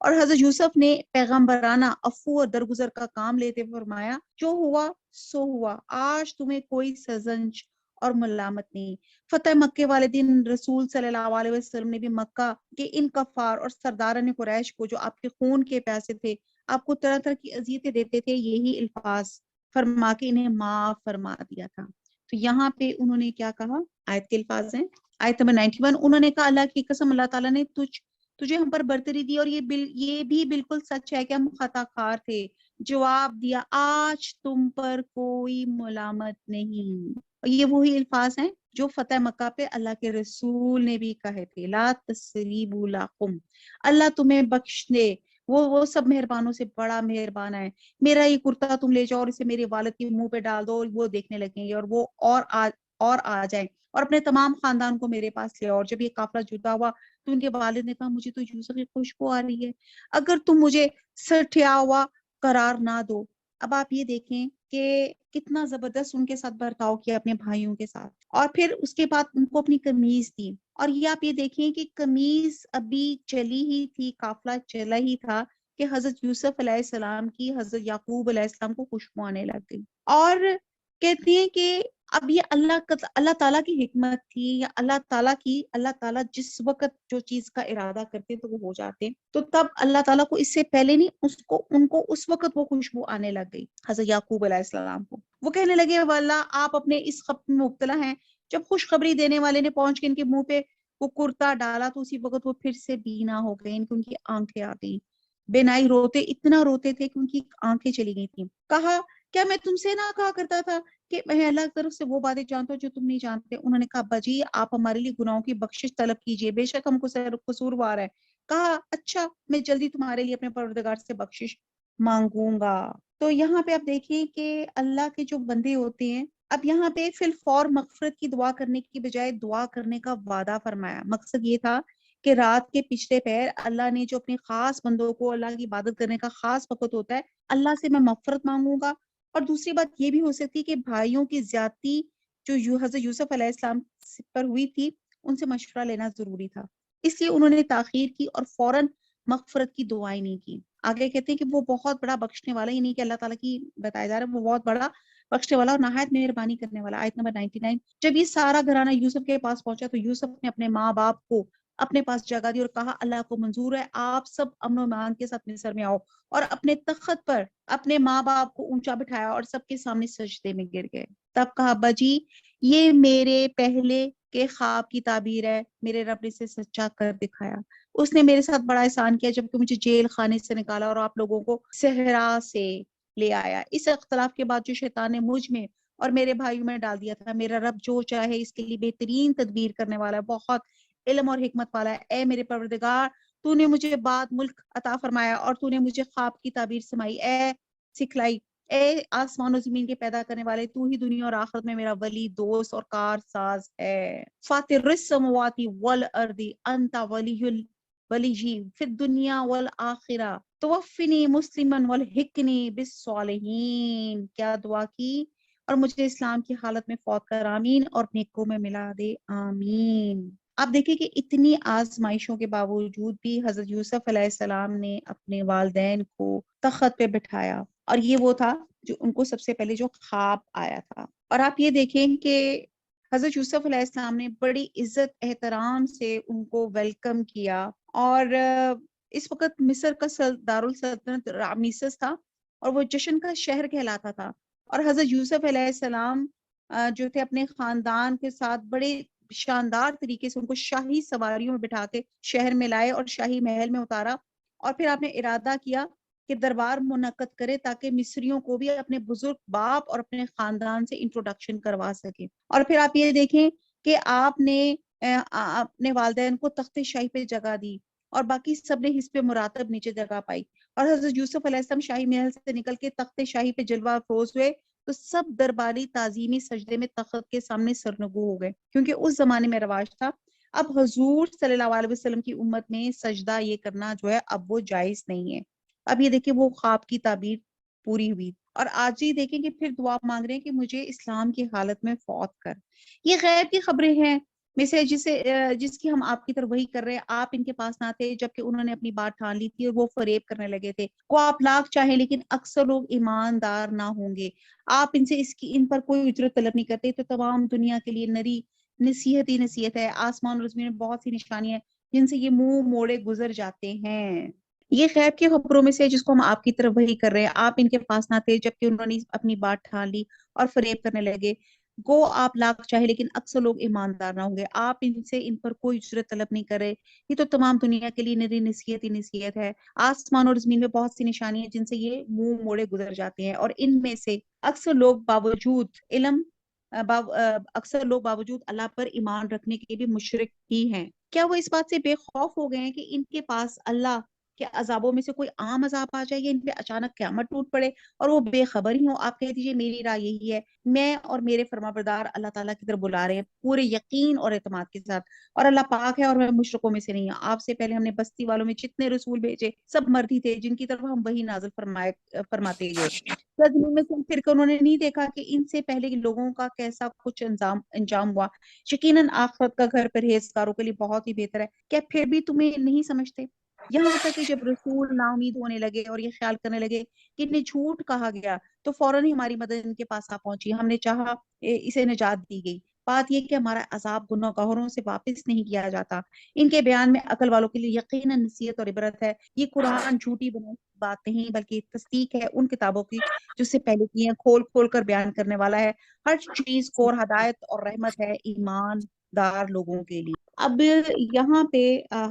اور حضرت یوسف نے پیغمبرانہ عفو اور درگزر کا کام لیتے فرمایا جو ہوا سو ہوا، آج تمہیں کوئی سزنج اور ملامت نہیں. فتح مکے والے دن رسول صلی اللہ علیہ وسلم نے بھی مکہ کے ان کفار اور سرداران قریش کو جو آپ کے خون کے پیاسے تھے، آپ کو طرح طرح کی اذیتیں دیتے تھے، یہی الفاظ فرما کے انہیں معاف فرما دیا تھا. تو یہاں پہ انہوں نے کیا کہا؟ آیت کے الفاظ ہیں، آیت نمبر 91. انہوں نے کہا اللہ کی قسم اللہ تعالیٰ نے تجھے ہم پر برتری دی، اور یہ بھی بالکل سچ ہے کہ ہم خطا کار تھے. جواب دیا آج تم پر کوئی ملامت نہیں. یہ وہی الفاظ ہیں جو فتح مکہ پہ اللہ کے رسول نے بھی کہے تھے، لا تثریب لکم، اللہ تمہیں بخش دے، وہ سب مہربانوں سے بڑا مہربان ہے. میرا یہ کرتا تم لے جاؤ اور اسے میرے والد کے منہ پہ ڈال دو، اور وہ دیکھنے لگیں گے، اور وہ اور آ جائیں اور اپنے تمام خاندان کو میرے پاس لے. اور جب یہ قافلہ جدا ہوا تو ان کے والد نے کہا مجھے تو یوسف کی خوشبو آ رہی ہے، اگر تم مجھے سٹیا ہوا قرار نہ دو. اب آپ یہ دیکھیں کہ کتنا زبردست ان کے ساتھ برتاؤ کیا اپنے بھائیوں کے ساتھ. اور پھر اس کے بعد ان کو اپنی قمیض دی، اور یہ آپ یہ دیکھیں کہ قمیض ابھی چلی ہی تھی، قافلہ چلا ہی تھا کہ حضرت یوسف علیہ السلام کی حضرت یعقوب علیہ السلام کو خوشبو آنے لگ گئی. اور کہتی ہیں کہ اب یہ اللہ تعالیٰ کی حکمت تھی، یا اللہ تعالیٰ جس وقت جو چیز کا ارادہ کرتے تو وہ ہو جاتے. تو تب اللہ تعالیٰ کو اس سے پہلے نہیں، ان کو اس وقت وہ خوشبو آنے لگ گئی حضرت یعقوب علیہ السلام کو. وہ کہنے لگے واللہ آپ اپنے اس خبر میں مبتلا ہیں. جب خوشخبری دینے والے نے پہنچ کے ان کے منہ پہ وہ کرتا ڈالا تو اسی وقت وہ پھر سے بینا ہو گئے، ان کی آنکھیں آ گئی. بینائی اتنا روتے تھے کہ ان کی آنکھیں چلی گئی تھیں. کہا کیا میں تم سے نہ کہا کرتا تھا کہ میں اللہ کی طرف سے وہ باتیں جانتا ہوں جو تم نہیں جانتے. انہوں نے کہا ابا جی آپ ہمارے لیے گناہوں کی بخشش طلب کیجئے، بے شک ہم کو قصوروار ہے. کہا اچھا میں جلدی تمہارے لیے اپنے پروردگار سے بخشش مانگوں گا. تو یہاں پہ آپ دیکھیں کہ اللہ کے جو بندے ہوتے ہیں، اب یہاں پہ فی الفور مغفرت کی دعا کرنے کی بجائے دعا کرنے کا وعدہ فرمایا. مقصد یہ تھا کہ رات کے پچھلے پہر اللہ نے جو اپنے خاص بندوں کو اللہ کی عبادت کرنے کا خاص وقت ہوتا ہے، اللہ سے میں مغفرت مانگوں گا. اور دوسری بات یہ بھی ہو سکتی کہ بھائیوں کی زیادتی جو حضرت یوسف علیہ السلام پر ہوئی تھی، ان سے مشورہ لینا ضروری تھا، اس لیے انہوں نے تاخیر کی اور فوراً مغفرت کی دعائیں نہیں کی. آگے کہتے ہیں کہ وہ بہت بڑا بخشنے والا ہی نہیں کہ اللہ تعالیٰ کی بتایا جا رہا ہے، وہ بہت بڑا بخشنے والا اور نہایت مہربانی کرنے والا. آیت نمبر 99. جب یہ سارا گھرانہ یوسف کے پاس پہنچا تو یوسف نے اپنے ماں باپ کو اپنے پاس جگہ دی اور کہا اللہ کو منظور ہے، آپ سب امن و امان کے ساتھ مصر میں آؤ. اور اپنے تخت پر اپنے ماں باپ کو اونچا بٹھایا اور سب کے سامنے سجدے میں گر گئے. تب کہا ابا جی یہ میرے پہلے کے خواب کی تعبیر ہے، میرے رب نے اسے سچا کر دکھایا. اس نے میرے ساتھ بڑا احسان کیا جبکہ مجھے جیل خانے سے نکالا اور آپ لوگوں کو صحرا سے لے آیا. اس اختلاف کے بعد جو شیطان نے مجھ میں اور میرے بھائیوں میں ڈال دیا تھا، میرا رب جو چاہے اس کے لیے بہترین تدبیر کرنے والا ہے، بہت علم اور حکمت والا ہے. اے میرے پروردگار تو نے مجھے بعد ملک عطا فرمایا اور تو نے مجھے خواب کی تعبیر سکھلائی. اے آسمان و زمین کے پیدا کرنے والے، تو ہی دنیا اور آخرت میں میرا ولی، دوست اور کار ساز ہے. فاطر السماوات والارض انت ولی فی الدنیا والآخرہ توفنی مسلما والحقنی بالصالحین. کیا دعا کی، اور مجھے اسلام کی حالت میں فوت کر آمین اور نیکوں میں ملا دے آمین. آپ دیکھیں کہ اتنی آزمائشوں کے باوجود بھی حضرت یوسف علیہ السلام نے اپنے والدین کو تخت پہ بٹھایا، اور یہ وہ تھا جو ان کو سب سے پہلے جو خواب آیا تھا. اور آپ یہ دیکھیں کہ حضرت یوسف علیہ السلام نے بڑی عزت احترام سے ان کو ویلکم کیا. اور اس وقت مصر کا دارالسلطنت رامسیس تھا اور وہ جشن کا شہر کہلاتا تھا. اور حضرت یوسف علیہ السلام جو تھے اپنے خاندان کے ساتھ بڑے شاندار طریقے سے ان کو شاہی سواریوں میں بٹھا کے شہر میں لائے اور شاہی محل میں اتارا. اور پھر آپ نے ارادہ کیا کہ دربار منعقد کرے تاکہ مصریوں کو بھی اپنے بزرگ باپ اور اپنے خاندان سے انٹروڈکشن کروا سکے. اور پھر آپ یہ دیکھیں کہ آپ نے اپنے والدین کو تخت شاہی پہ جگہ دی اور باقی سب نے حسب مراتب نیچے جگہ پائی. اور حضرت یوسف علیہ السلام شاہی محل سے نکل کے تخت شاہی پہ جلوہ افروز ہوئے تو سب درباری تعظیمی سجدے میں تخت کے سامنے سرنگو ہو گئے، کیونکہ اس زمانے میں رواج تھا اب حضور صلی اللہ علیہ وسلم کی امت میں سجدہ یہ کرنا جو ہے اب وہ جائز نہیں ہے. اب یہ دیکھیں وہ خواب کی تعبیر پوری ہوئی اور آج ہی دیکھیں کہ پھر دعا مانگ رہے ہیں کہ مجھے اسلام کی حالت میں فوت کر. یہ غیب کی خبریں ہیں مثل جس کی ہم آپ کی طرف وہی کر رہے ہیں. آپ ان کے پاس نہ تھے جبکہ انہوں نے اپنی بات ٹھان لی تھی اور وہ فریب کرنے لگے تھے. کو آپ لاکھ چاہیں لیکن اکثر لوگ ایماندار نہ ہوں گے. آپ ان سے ان پر کوئی اجرت طلب نہیں کرتے تو تمام دنیا کے لیے نری نصیحت ہی نصیحت ہے. آسمان اور زمین میں بہت سی نشانیاں ہیں جن سے یہ منہ موڑے گزر جاتے ہیں. یہ غیب کی خبروں میں سے جس کو ہم آپ کی طرف وہی کر رہے ہیں. آپ ان کے پاس نہ تھے جبکہ انہوں نے اپنی بات ٹھان لی اور فریب کرنے لگے. گو آپ لاکھ چاہے لیکن اکثر لوگ ایماندار نہ ہوں گے. آپ ان پر کوئی اجرت طلب نہیں کر رہے. یہ تو تمام دنیا کے لیے نری نصیحت ہی نصیحت ہے. آسمان اور زمین میں بہت سی نشانیاں ہیں جن سے یہ منہ موڑے گزر جاتے ہیں اور ان میں سے اکثر لوگ باوجود اللہ پر ایمان رکھنے کے بھی مشرک ہی ہیں. کیا وہ اس بات سے بے خوف ہو گئے ہیں کہ ان کے پاس اللہ کے عذابوں میں سے کوئی عام عذاب آ جائے یا ان پہ اچانک قیامت ٹوٹ پڑے اور وہ بے خبر ہی ہوں؟ آپ کہہ دیجئے میری رائے یہی ہے. میں اور میرے فرمانبردار اللہ تعالیٰ کی طرف بلا رہے ہیں پورے یقین اور اعتماد کے ساتھ اور اللہ پاک ہے اور میں مشرکوں میں سے نہیں ہوں. آپ سے پہلے ہم نے بستی والوں میں جتنے رسول بھیجے سب مرد ہی تھے جن کی طرف ہم وہی نازل فرماتے گئے. زمین میں سے پھر کہ انہوں نے نہیں دیکھا کہ ان سے پہلے کے لوگوں کا کیسا کچھ انجام ہوا. یقیناً آخرت کا گھر پرہیزگاروں کے لیے بہت ہی بہتر ہے. کیا پھر بھی تمہیں نہیں سمجھتے؟ یہاں تک کہ جب رسول نا امید ہونے لگے اور یہ خیال کرنے لگے کہ انہیں جھوٹ کہا گیا تو فوراً ہی ہماری مدد ان کے پاس آ پہنچی. ہم نے چاہا اسے نجات دی گئی. بات یہ کہ ہمارا عذاب گناہگاروں سے واپس نہیں کیا جاتا. ان کے بیان میں عقل والوں کے لیے یقیناً نصیحت اور عبرت ہے. یہ قرآن جھوٹی بنائی بات نہیں بلکہ تصدیق ہے ان کتابوں کی جو سے پہلے کی ہیں. کھول کھول کر بیان کرنے والا ہے ہر چیز کو اور ہدایت اور رحمت ہے ایماندار لوگوں کے لیے. اب یہاں پہ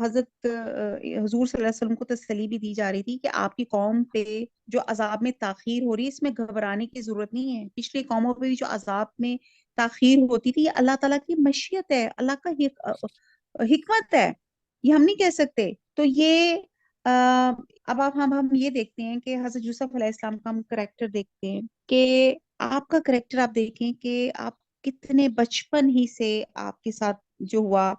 حضرت حضور صلی اللہ علیہ وسلم کو تسلی بھی دی جا رہی تھی کہ آپ کی قوم پہ جو عذاب میں تاخیر ہو رہی ہے اس میں گھبرانے کی ضرورت نہیں ہے. پچھلی قوموں پہ بھی جو عذاب میں تاخیر ہوتی تھی یہ اللہ تعالیٰ کی مشیت ہے, اللہ کا حکمت ہے, یہ ہم نہیں کہہ سکتے. تو یہ اب ہم یہ دیکھتے ہیں کہ حضرت یوسف علیہ السلام کا ہم کریکٹر دیکھتے ہیں کہ آپ کا کریکٹر آپ دیکھیں کہ آپ کتنے بچپن ہی سے آپ کے ساتھ جو ہوا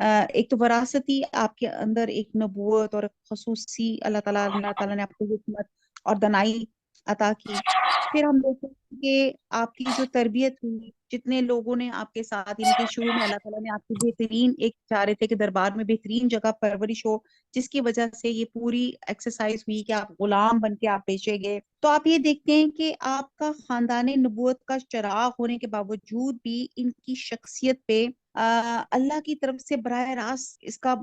ایک تو وراثتی آپ کے اندر ایک نبوت اور خصوصی اللہ تعالیٰ نے آپ کو حکمت اور دنائی عطا کی. پھر ہم دیکھتے ہیں کہ آپ کی جو تربیت ہوئی جتنے لوگوں نے آپ کے ساتھ ان کے شروع میں اللہ تعالیٰ نے آپ کی بہترین ایک چاہ رہے تھے کہ دربار میں بہترین جگہ پرورش ہو جس کی وجہ سے یہ پوری ایکسرسائز ہوئی کہ آپ غلام بن کے آپ بیچے گئے. تو آپ یہ دیکھتے ہیں کہ آپ کا خاندان نبوت کا چراغ ہونے کے باوجود بھی ان کی شخصیت پہ اللہ کی طرف سے براہ راست اس کا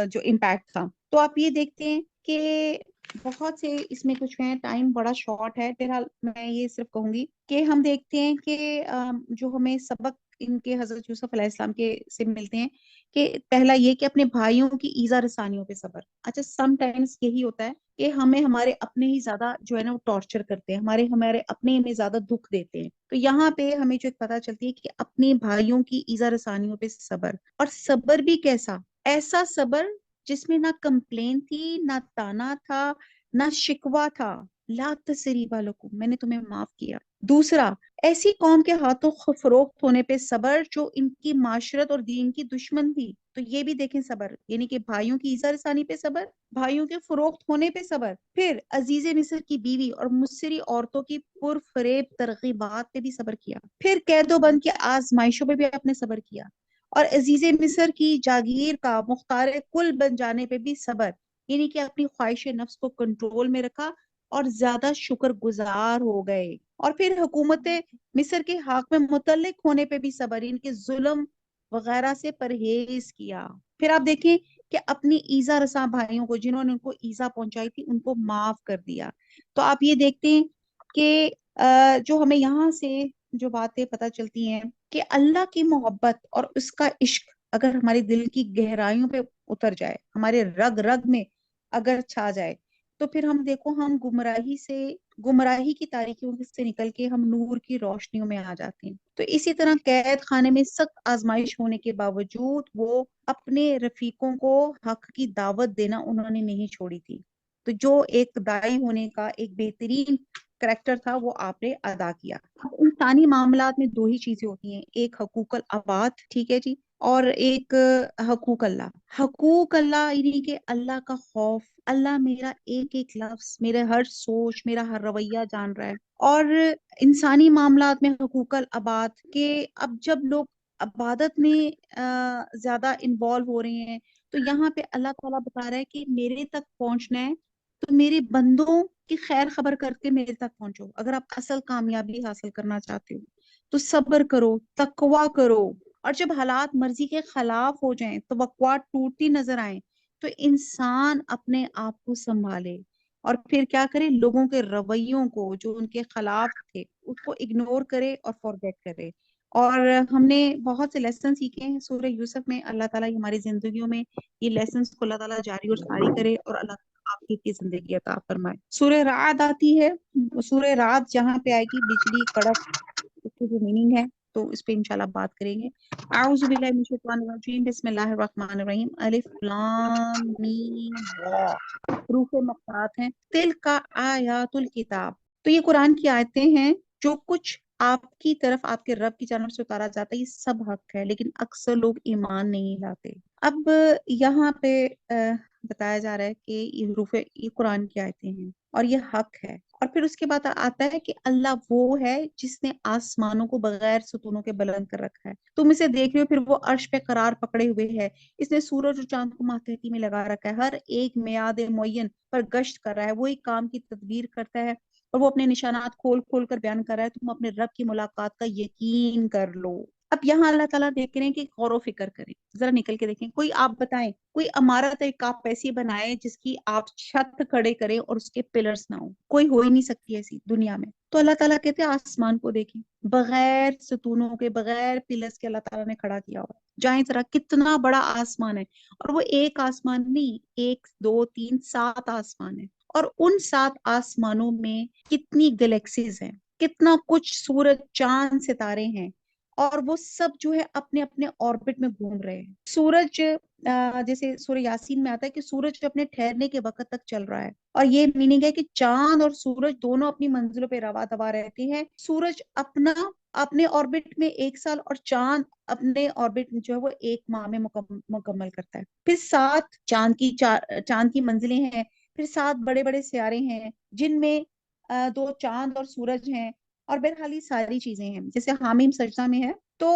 جو امپیکٹ تھا. تو آپ یہ دیکھتے ہیں کہ بہت سے اس میں کچھ ہیں, ٹائم بڑا شارٹ ہے. فیلحال میں یہ صرف کہوں گی کہ ہم دیکھتے ہیں کہ جو ہمیں سبق ان کے حضرت یوسف علیہ السلام کے سے ملتے ہیں کہ پہلا یہ کہ اپنے بھائیوں کی ایذا رسانیوں پہ صبر. اچھا سم ٹائمز یہی ہوتا ہے کہ ہمیں ہمارے اپنے ہی زیادہ جو ہے نا وہ ٹارچر کرتے ہیں, ہمارے اپنے میں زیادہ دکھ دیتے ہیں. تو یہاں پہ ہمیں جو ایک پتہ چلتی ہے کہ اپنے بھائیوں کی ایذا رسانیوں پہ صبر, اور صبر بھی کیسا, ایسا صبر جس میں نہ کمپلین تھی, نہ تانا تھا, نہ شکوہ تھا. لا تسریب لکم, میں نے تمہیں معاف کیا. دوسرا, ایسی قوم کے ہاتھوں فروخت ہونے پہ صبر جو ان کی معاشرت اور دین کی دشمن تھی. تو یہ بھی دیکھیں صبر, یعنی کہ بھائیوں کی ایذا رسانی پہ صبر, بھائیوں کے فروخت ہونے پہ صبر. پھر عزیز مصر کی بیوی اور مصری عورتوں کی پرفریب ترغیبات پہ بھی صبر کیا. پھر قید و بند کی آزمائشوں پہ بھی آپ نے صبر کیا. اور عزیز مصر کی جاگیر کا مختار کل بن جانے پہ بھی صبر, یعنی کہ اپنی خواہش نفس کو کنٹرول میں رکھا اور زیادہ شکر گزار ہو گئے. اور پھر حکومت مصر کے حق میں متعلق ہونے پہ بھی صبر, ان کے ظلم وغیرہ سے پرہیز کیا. پھر آپ دیکھیں کہ اپنی ایذا رساں بھائیوں کو جنہوں نے ان کو ایذا پہنچائی تھی ان کو معاف کر دیا. تو آپ یہ دیکھتے ہیں کہ جو ہمیں یہاں سے جو باتیں پتہ چلتی ہیں کہ اللہ کی محبت اور اس کا عشق اگر ہمارے دل کی گہرائیوں پہ اتر جائے, ہمارے رگ رگ میں اگر چھا جائے, تو پھر ہم دیکھو ہم گمراہی کی تاریکیوں سے نکل کے ہم نور کی روشنیوں میں آ جاتے ہیں. تو اسی طرح قید خانے میں سخت آزمائش ہونے کے باوجود وہ اپنے رفیقوں کو حق کی دعوت دینا انہوں نے نہیں چھوڑی تھی. تو جو ایک دائی ہونے کا ایک بہترین کریکٹر تھا وہ آپ نے ادا کیا. اب انسانی معاملات میں دو ہی چیزیں ہوتی ہیں, ایک حقوق العباد, ٹھیک ہے جی, اور ایک حقوق اللہ. حقوق اللہ یعنی کہ اللہ کا خوف. اللہ میرا ایک ایک لفظ، میرے ہر سوچ، میرا ہر رویہ جان رہا ہے. اور انسانی معاملات میں حقوق العباد کے اب جب لوگ عبادت میں زیادہ انوالو ہو رہے ہیں، تو یہاں پہ اللہ تعالیٰ بتا رہا ہے کہ میرے تک پہنچنا ہے تو میرے بندوں کی خیر خبر کر کے میرے تک پہنچو. اگر آپ اصل کامیابی حاصل کرنا چاہتے ہو تو صبر کرو، تقوی کرو. اور جب حالات مرضی کے خلاف ہو جائیں، توقعات ٹوٹتی نظر آئیں، تو انسان اپنے آپ کو سنبھالے اور پھر کیا کرے، لوگوں کے رویوں کو جو ان کے خلاف تھے اس کو اگنور کرے اور فورگیٹ کرے. اور ہم نے بہت سے لیسن سیکھے ہیں سورہ یوسف میں. اللہ تعالیٰ ہماری زندگیوں میں یہ لیسنس کو اللہ تعالیٰ جاری اور ساری کرے اور اللہ تعالیٰ آپ کی زندگی عطا فرمائے. سورہ رعد آتی ہے. سورہ رعد جہاں پہ آئے گی بجلی کڑک، اس کی جو میننگ ہے تو اس پہ انشاءاللہ بات کریں گے. اعوذ باللہ من الشیطان الرجیم، بسم اللہ الرحمن الرحیم. الف لام میم را، حروف مقطعات ہیں. تل کا آیات الکتاب، تو یہ قرآن کی آیتیں ہیں. جو کچھ آپ کی طرف آپ کے رب کی جانب سے اتارا جاتا ہے یہ سب حق ہے، لیکن اکثر لوگ ایمان نہیں لاتے. اب یہاں پہ بتایا جا رہا ہے کہ یہ حروف یہ قرآن کی آیتیں ہیں اور یہ حق ہے. اور پھر اس کے بعد آتا ہے کہ اللہ وہ ہے جس نے آسمانوں کو بغیر ستونوں کے بلند کر رکھا ہے. تم اسے دیکھ رہے ہو، پھر وہ عرش پہ قرار پکڑے ہوئے ہے. اس نے سورج اور چاند کو ماتحتی میں لگا رکھا ہے. ہر ایک میعاد معین پر گشت کر رہا ہے. وہی کام کی تدبیر کرتا ہے اور وہ اپنے نشانات کھول کھول کر بیان کر رہا ہے. تم اپنے رب کی ملاقات کا یقین کر لو. اب یہاں اللہ تعالیٰ دیکھ رہے ہیں کہ غور و فکر کریں، ذرا نکل کے دیکھیں. کوئی آپ بتائیں، کوئی عمارت ایک آپ ایسی بنائے جس کی آپ چھت کھڑے کریں اور اس کے پلرز نہ ہو. کوئی ہو ہی نہیں سکتی ایسی دنیا میں. تو اللہ تعالیٰ کہتے ہیں آسمان کو دیکھیں، بغیر ستونوں کے، بغیر پلرز کے اللہ تعالیٰ نے کھڑا کیا ہوا. جائیں ذرا، کتنا بڑا آسمان ہے. اور وہ ایک آسمان نہیں، ایک دو تین 7 آسمان ہے. اور ان 7 آسمانوں میں کتنی گلیکسیز ہیں، کتنا کچھ سورج چاند ستارے ہیں. اور وہ سب جو ہے اپنے اپنے آربٹ میں گھوم رہے ہیں. سورج جیسے سورہ یاسین میں آتا ہے کہ سورج اپنے ٹھہرنے کے وقت تک چل رہا ہے. اور یہ میننگ ہے کہ چاند اور سورج دونوں اپنی منزلوں پہ روا دوا رہتے ہیں. سورج اپنے آربٹ میں 1 سال اور چاند اپنے آربٹ میں جو ہے وہ 1 ماہ میں مکمل کرتا ہے. پھر 7 چاند کی منزلیں ہیں. پھر 7 بڑے بڑے سیارے ہیں جن میں 2 چاند اور سورج ہیں. اور بہرحال یہ ساری چیزیں ہیں جیسے حامیم سجدہ میں ہے. تو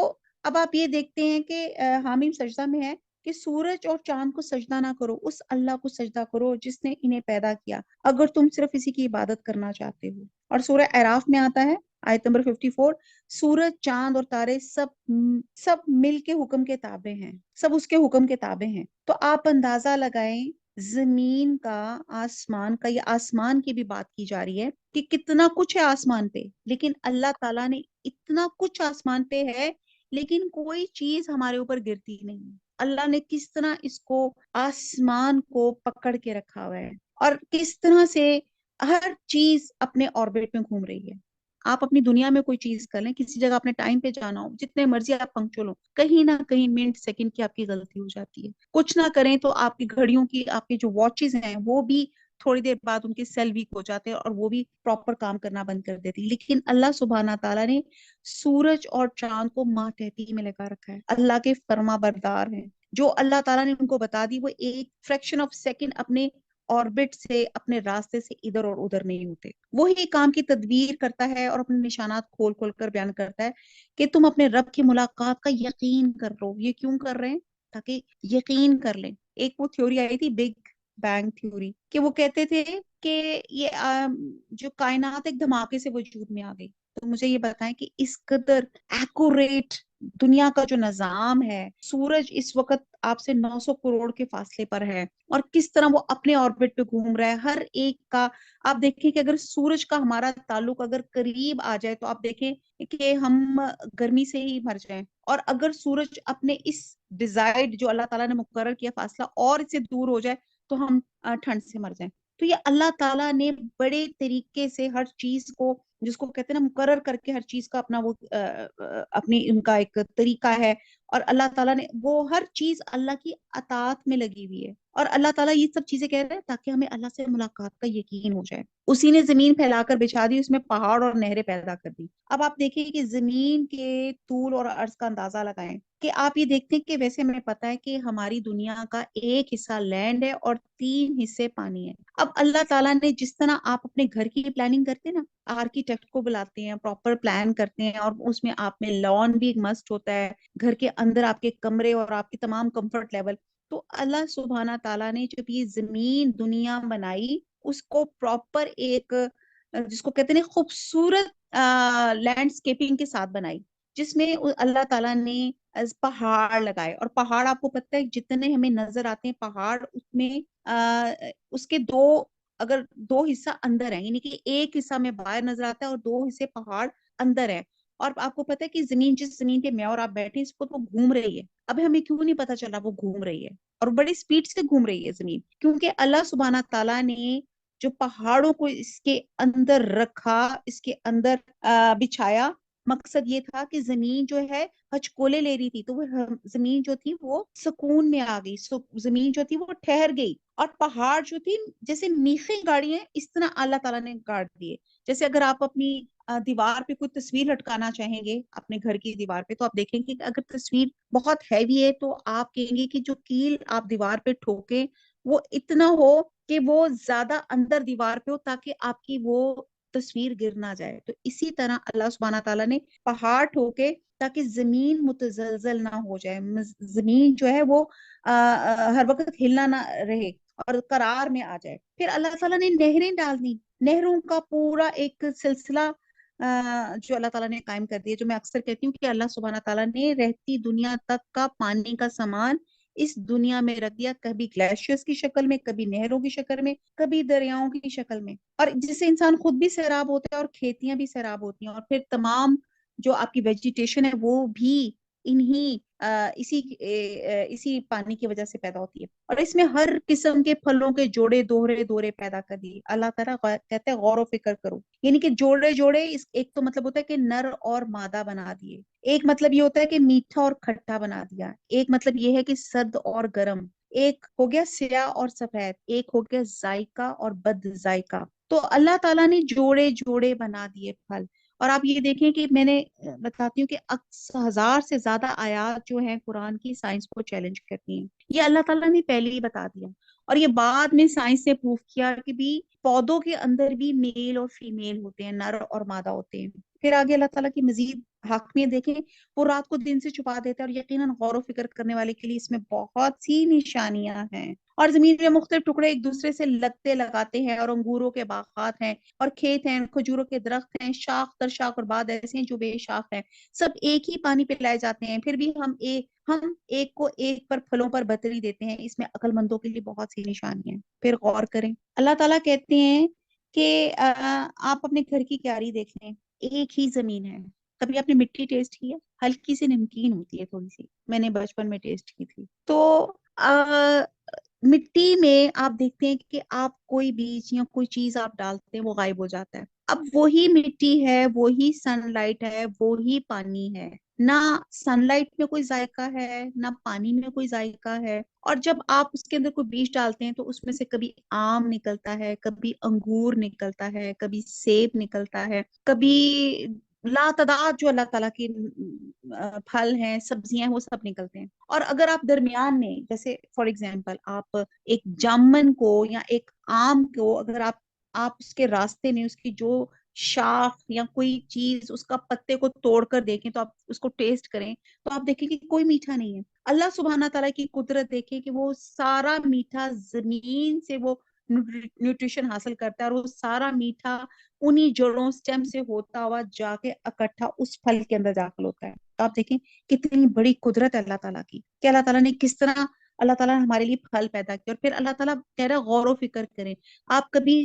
اب آپ یہ دیکھتے ہیں کہ حامیم سجدہ میں ہے کہ سورج اور چاند کو سجدہ نہ کرو، اس اللہ کو سجدہ کرو جس نے انہیں پیدا کیا، اگر تم صرف اسی کی عبادت کرنا چاہتے ہو. اور سورہ اعراف میں آتا ہے آیت نمبر 54، سورج چاند اور تارے سب مل کے حکم کے تابع ہیں، سب اس کے حکم کے تابع ہیں. تو آپ اندازہ لگائیں زمین کا، آسمان کا، یہ آسمان کی بھی بات کی جا رہی ہے کہ کتنا کچھ ہے آسمان پہ. لیکن اللہ تعالیٰ نے اتنا کچھ آسمان پہ ہے لیکن کوئی چیز ہمارے اوپر گرتی نہیں. اللہ نے کس طرح اس کو آسمان کو پکڑ کے رکھا ہوا ہے اور کس طرح سے ہر چیز اپنے آربٹ میں گھوم رہی ہے. آپ اپنی دنیا میں کوئی چیز کر لیں، کسی جگہ اپنے ٹائم پہ جانا ہو، جتنے مرضی آپ پنکچوئل ہو، کہیں نہ کہیں منٹ سیکنڈ کی آپ کی غلطی ہو جاتی ہے. کچھ نہ کریں تو آپ کی گھڑیوں کی، آپ کے جو واچز ہیں وہ بھی تھوڑی دیر بعد ان کے سیل ویک ہو جاتے ہیں اور وہ بھی پراپر کام کرنا بند کر دیتی. لیکن اللہ سبحانہ تعالیٰ نے سورج اور چاند کو ماتحتی میں لگا رکھا ہے. اللہ کے فرما بردار ہیں. جو اللہ تعالیٰ نے ان کو بتا دی وہ ایک فریکشن آف سیکنڈ اپنے آربٹ سے، اپنے راستے سے ادھر اور ادھر نہیں ہوتے. وہی کام کی تدبیر کرتا ہے اور اپنے نشانات کھول کھول کر بیان کرتا ہے کہ تم اپنے رب کی ملاقات کا یقین کر لو. یہ کیوں کر رہے ہیں؟ تاکہ یقین کر لیں. ایک وہ تھیوری آئی تھی بگ بینگ تھیوری، کہ وہ کہتے تھے کہ یہ جو کائنات ایک دھماکے سے وجود میں آ گئی. تو مجھے یہ بتائیں کہ اس قدر ایکوریٹ دنیا کا جو نظام ہے، سورج اس وقت آپ سے 900 کروڑ کے فاصلے پر ہے اور کس طرح وہ اپنے آربٹ پہ گھوم رہا ہے. ہر ایک کا آپ دیکھیں کہ اگر سورج کا ہمارا تعلق اگر قریب آ جائے تو آپ دیکھیں کہ ہم گرمی سے ہی مر جائیں، اور اگر سورج اپنے اس ڈیزائرڈ جو اللہ تعالیٰ نے مقرر کیا فاصلہ اور اس سے دور ہو جائے تو ہم ٹھنڈ سے مر جائیں. تو یہ اللہ تعالیٰ نے بڑے طریقے سے ہر چیز کو، جس کو کہتے ہیں نا مقرر کر کے، ہر چیز کا اپنا وہ اپنی ان کا ایک طریقہ ہے اور اللہ تعالیٰ نے وہ ہر چیز اللہ کی اطاعت میں لگی ہوئی ہے، اور اللہ تعالیٰ یہ سب چیزیں کہہ رہے ہیں تاکہ ہمیں اللہ سے ملاقات کا یقین ہو جائے۔ اسی نے زمین پھیلا کر بچھا دی، اس میں پہاڑ اور نہریں پیدا کر دی۔ اب آپ دیکھیں کہ زمین کے طول اور عرض کا اندازہ لگائیں کہ آپ یہ دیکھتے ہیں کہ ویسے ہمیں پتا ہے کہ ہماری دنیا کا ایک حصہ لینڈ ہے اور 3 حصے پانی ہے۔ اب اللہ تعالیٰ نے جس طرح آپ اپنے گھر کی پلاننگ کرتے ہیں نا، آرکیٹیکٹ کو بلاتے ہیں، پراپر پلان کرتے ہیں، اور اس میں آپ میں لان بھی مسٹ ہوتا ہے، گھر کے اندر آپ کے کمرے اور آپ کے تمام کمفرٹ لیول، تو اللہ سبحانہ تعالیٰ نے جب یہ زمین دنیا بنائی، اس کو پراپر ایک جس کو کہتے ہیں خوبصورت لینڈسکیپنگ کے ساتھ بنائی، جس میں اللہ تعالیٰ نے پہاڑ لگائے، اور پہاڑ آپ کو پتہ ہے جتنے ہمیں نظر آتے ہیں پہاڑ، اس میں اس کے اگر 2 حصہ اندر ہے، یعنی کہ ایک حصہ میں باہر نظر آتا ہے اور 2 حصے پہاڑ اندر ہے۔ اور آپ کو پتا ہے کہ زمین جس زمین پہ میں اور آپ بیٹھے اس کو تو گھوم رہی ہے، اب ہمیں کیوں نہیں پتا چلا وہ گھوم رہی ہے، اور بڑی سپیڈ سے گھوم رہی ہے زمین، کیونکہ اللہ سبحانہ تعالیٰ نے جو پہاڑوں کو اس کے اندر رکھا، اس کے اندر بچھایا، مقصد یہ تھا کہ زمین جو ہے ہچکولے لے رہی تھی، تو وہ زمین جو تھی وہ سکون میں آ گئی، زمین جو تھی وہ ٹھہر گئی، اور پہاڑ جو تھی جیسے میخیں گاڑی ہیں اس طرح اللہ تعالیٰ نے گاڑ دیے۔ جیسے اگر آپ اپنی دیوار پہ کوئی تصویر لٹکانا چاہیں گے اپنے گھر کی دیوار پہ، تو آپ دیکھیں گے کہ اگر تصویر بہت ہیوی ہے تو آپ کہیں گے کہ جو کیل آپ دیوار پہ ٹھوکیں وہ اتنا ہو کہ وہ زیادہ اندر دیوار پہ ہو تاکہ آپ کی وہ تصویر گر نہ جائے۔ تو اسی طرح اللہ سبحانہ تعالیٰ نے پہاڑ ٹھوکے تاکہ زمین متزلزل نہ ہو جائے، زمین جو ہے وہ ہر وقت ہلنا نہ رہے اور قرار میں آ جائے۔ پھر اللہ تعالیٰ نے نہریں ڈال دی، نہروں کا پورا ایک سلسلہ جو اللہ تعالیٰ نے قائم کر دیا، جو میں اکثر کہتی ہوں کہ اللہ سبحانہ تعالیٰ نے رہتی دنیا تک کا پانی کا سامان اس دنیا میں رکھ دیا، کبھی گلیشیئرز کی شکل میں، کبھی نہروں کی شکل میں، کبھی دریاؤں کی شکل میں، اور جس سے انسان خود بھی سیراب ہوتا ہے اور کھیتیاں بھی سیراب ہوتی ہیں، اور پھر تمام جو آپ کی ویجیٹیشن ہے وہ بھی انہی اسی پانی کی وجہ سے پیدا ہوتی ہے، اور اس میں ہر قسم کے پھلوں کے جوڑے دوہرے دوہرے پیدا کر دیے۔ اللہ تعالیٰ کہتے ہیں غور و فکر کرو، یعنی کہ جوڑے جوڑے، ایک تو مطلب ہوتا ہے کہ نر اور مادہ بنا دیے، ایک مطلب یہ ہوتا ہے کہ میٹھا اور کھٹا بنا دیا، ایک مطلب یہ ہے کہ سرد اور گرم، ایک ہو گیا سیاہ اور سفید، ایک ہو گیا ذائقہ اور بد ذائقہ۔ تو اللہ تعالیٰ نے جوڑے جوڑے بنا دیے پھل۔ اور آپ یہ دیکھیں کہ میں نے بتاتی ہوں کہ 1000 سے زیادہ آیات جو ہیں قرآن کی سائنس کو چیلنج کرتی ہیں، یہ اللہ تعالیٰ نے پہلے ہی بتا دیا، اور یہ بعد میں سائنس نے پروف کیا کہ بھی پودوں کے اندر بھی میل اور فیمیل ہوتے ہیں، نر اور مادہ ہوتے ہیں۔ پھر آگے اللہ تعالیٰ کی مزید حاکمیت دیکھیں، وہ رات کو دن سے چھپا دیتا ہے، اور یقیناً غور و فکر کرنے والے کے لیے اس میں بہت سی نشانیاں ہیں۔ اور زمین میں مختلف ٹکڑے ایک دوسرے سے لگتے لگاتے ہیں، اور انگوروں کے باغات ہیں اور کھیت ہیں، کھجوروں کے درخت ہیں، شاخ در شاخ، اور بعد ایسے ہیں جو بے شاخ ہیں، سب ایک ہی پانی پہ لائے جاتے ہیں، پھر بھی ہم ایک کو ایک پر پھلوں پر بتری دیتے ہیں، اس میں عقل مندوں کے لیے بہت سی نشانیاں ہیں۔ پھر غور کریں، اللہ تعالیٰ کہتے ہیں کہ آپ اپنے گھر کی کیاری دیکھ لیں، ایک ہی زمین ہے۔ کبھی آپ نے مٹی ٹیسٹ کی ہے؟ ہلکی سی نمکین ہوتی ہے تھوڑی سی، میں نے بچپن میں ٹیسٹ کی تھی۔ تو مٹی میں آپ دیکھتے ہیں کہ آپ کوئی بیج یا کوئی چیز آپ ڈالتے ہیں وہ غائب ہو جاتا ہے، اب وہی مٹی ہے، وہی سن لائٹ ہے، وہی پانی ہے، نہ سن لائٹ میں کوئی ذائقہ ہے نہ پانی میں کوئی ذائقہ ہے، اور جب آپ اس کے اندر کوئی بیج ڈالتے ہیں تو اس میں سے کبھی آم نکلتا ہے، کبھی انگور نکلتا ہے، کبھی سیب نکلتا ہے، کبھی لا تعداد جو اللہ تعالیٰ کی پھل ہیں، سبزیاں ہیں، وہ سب نکلتے ہیں۔ اور اگر آپ درمیان میں، جیسے فار ایگزامپل آپ ایک جامن کو یا ایک آم کو، اگر آپ اس کے راستے میں اس کی جو شاخ یا کوئی چیز اس کا پتے کو توڑ کر دیکھیں تو آپ اس کو ٹیسٹ کریں تو آپ دیکھیں کہ کوئی میٹھا نہیں ہے۔ اللہ سبحانہ تعالیٰ کی قدرت دیکھیں کہ وہ سارا میٹھا زمین سے وہ نیوٹریشن حاصل کرتا ہے، اور وہ سارا میٹھا انہی جڑوں سٹیم سے ہوتا ہوا جا کے اکٹھا اس پھل کے اندر داخل ہوتا ہے۔ تو آپ دیکھیں کتنی بڑی قدرت ہے اللہ تعالیٰ کی، کہ اللہ تعالیٰ نے کس طرح اللہ تعالیٰ نے ہمارے لیے پھل پیدا کیا، اور پھر اللہ تعالیٰ کہہ رہا ہے غور و فکر کریں۔ آپ کبھی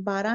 12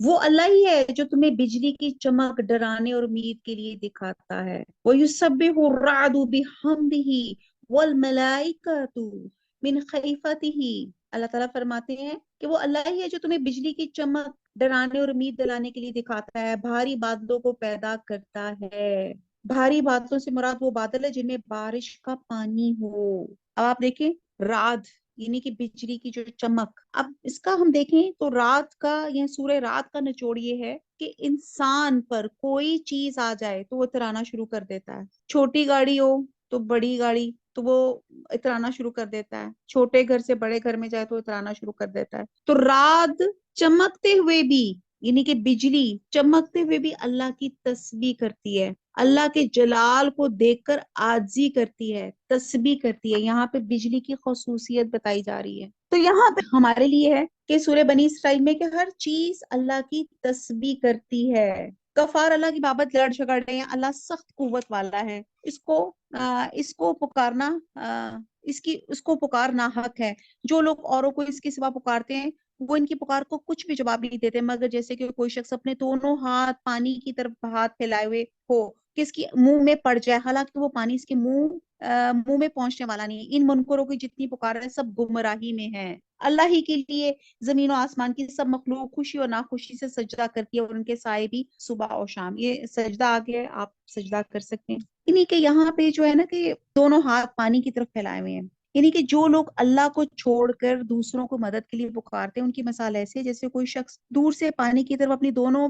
وہ اللہ ہی ہے جو تمہیں بجلی کی چمک ڈرانے اور امید کے لیے دکھاتا ہے. وَيُسَبِّحُ الرَّعْدُ بِحَمْدِهِ وَالْمَلَائِكَةُ مِنْ خَيْفَتِهِ. اللہ تعالیٰ فرماتے ہیں کہ وہ اللہ ہی ہے جو تمہیں بجلی کی چمک ڈرانے اور امید دلانے کے لیے دکھاتا ہے، بھاری بادلوں کو پیدا کرتا ہے. بھاری بادلوں سے مراد وہ بادل ہے جن میں بارش کا پانی ہو. اب آپ دیکھیں رات یعنی کہ بجلی کی جو چمک، اب اس کا ہم دیکھیں تو رات کا یا سورہ رات کا نچوڑ یہ ہے کہ انسان پر کوئی چیز آ جائے تو وہ اترانا شروع کر دیتا ہے. چھوٹی گاڑی ہو تو بڑی گاڑی تو وہ اترانا شروع کر دیتا ہے، چھوٹے گھر سے بڑے گھر میں جائے تو اترانا شروع کر دیتا ہے. تو رات چمکتے ہوئے بھی یعنی کہ بجلی چمکتے ہوئے بھی اللہ کی تسبیح کرتی ہے، اللہ کے جلال کو دیکھ کر عاجزی کرتی ہے، تسبیح کرتی ہے. یہاں پہ بجلی کی خصوصیت بتائی جا رہی ہے. تو یہاں پہ ہمارے لیے ہے کہ سورہ بنی اسرائیل میں کہ ہر چیز اللہ کی تسبیح کرتی ہے. کفار اللہ کی بابت لڑ جھگڑ رہے ہیں، اللہ سخت قوت والا ہے، اس کو پکارنا اس کو پکارنا حق ہے. جو لوگ اوروں کو اس کے سوا پکارتے ہیں وہ ان کی پکار کو کچھ بھی جواب نہیں دیتے، مگر جیسے کہ کوئی شخص اپنے دونوں ہاتھ پانی کی طرف ہاتھ پھیلائے ہوئے ہو کہ اس کی منہ میں پڑ جائے، حالانکہ وہ پانی اس کے منہ میں پہنچنے والا نہیں ہے. ان منکروں کی جتنی پکار ہے سب گمراہی میں ہیں. اللہ ہی کے لیے زمین و آسمان کی سب مخلوق خوشی اور ناخوشی سے سجدہ کرتی ہے، اور ان کے سائے بھی صبح اور شام. یہ سجدہ آ گیا، آپ سجدہ کر سکتے ہیں. یعنی کہ یہاں پہ جو ہے نا کہ دونوں ہاتھ پانی کی طرف پھیلائے ہوئے ہیں. یعنی کہ جو لوگ اللہ کو چھوڑ کر دوسروں کو مدد کے لیے پکارتے ہیں ان کی مثال ایسے جیسے کوئی شخص دور سے پانی کی طرف اپنی دونوں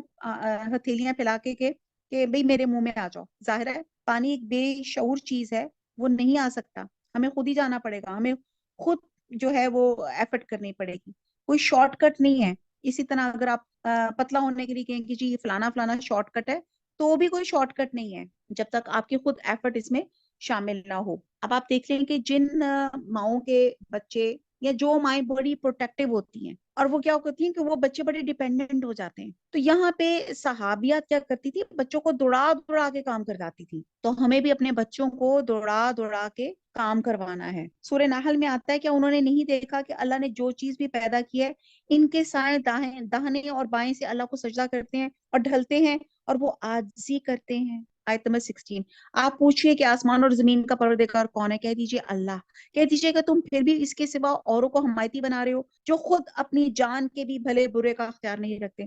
ہتھیلیاں پھیلا کے کہ بھئی میرے منہ میں آ جاؤ. ظاہر ہے پانی ایک بے شعور چیز ہے، وہ نہیں آ سکتا، ہمیں خود ہی جانا پڑے گا، ہمیں خود جو ہے وہ ایفرٹ کرنی پڑے گی، کوئی شارٹ کٹ نہیں ہے. اسی طرح اگر آپ پتلا ہونے کے لیے کہیں کہ جی فلانا فلانا شارٹ کٹ ہے تو بھی کوئی شارٹ کٹ نہیں ہے جب تک آپ کی خود ایفرٹ اس میں شامل نہ ہو. اب آپ دیکھ لیں کہ جن ماؤں کے بچے یا جو مائیں بڑی پروٹیکٹیو ہوتی ہیں اور وہ کیا کرتی ہیں کہ وہ بچے بڑے ڈیپینڈنٹ ہو جاتے ہیں. تو یہاں پہ صحابیات کیا کرتی تھی، بچوں کو دوڑا دوڑا کے کام کرواتی تھی. تو ہمیں بھی اپنے بچوں کو دوڑا دوڑا کے کام کروانا ہے. سورہ نحل میں آتا ہے کہ انہوں نے نہیں دیکھا کہ اللہ نے جو چیز بھی پیدا کی ہے ان کے سائیں داہنے اور بائیں سے اللہ کو سجدہ کرتے ہیں اور ڈھلتے ہیں اور وہ عاجزی کرتے ہیں. آیت نمبر 16. آپ پوچھئے کہ آسمان اور زمین کا پروردگار کون ہے، کہہ دیجئے اللہ. کہہ دیجئے کہ تم پھر بھی اس کے سوا اوروں کو حمایتی بنا رہے ہو جو خود اپنی جان کے بھی بھلے برے کا اختیار نہیں رکھتے.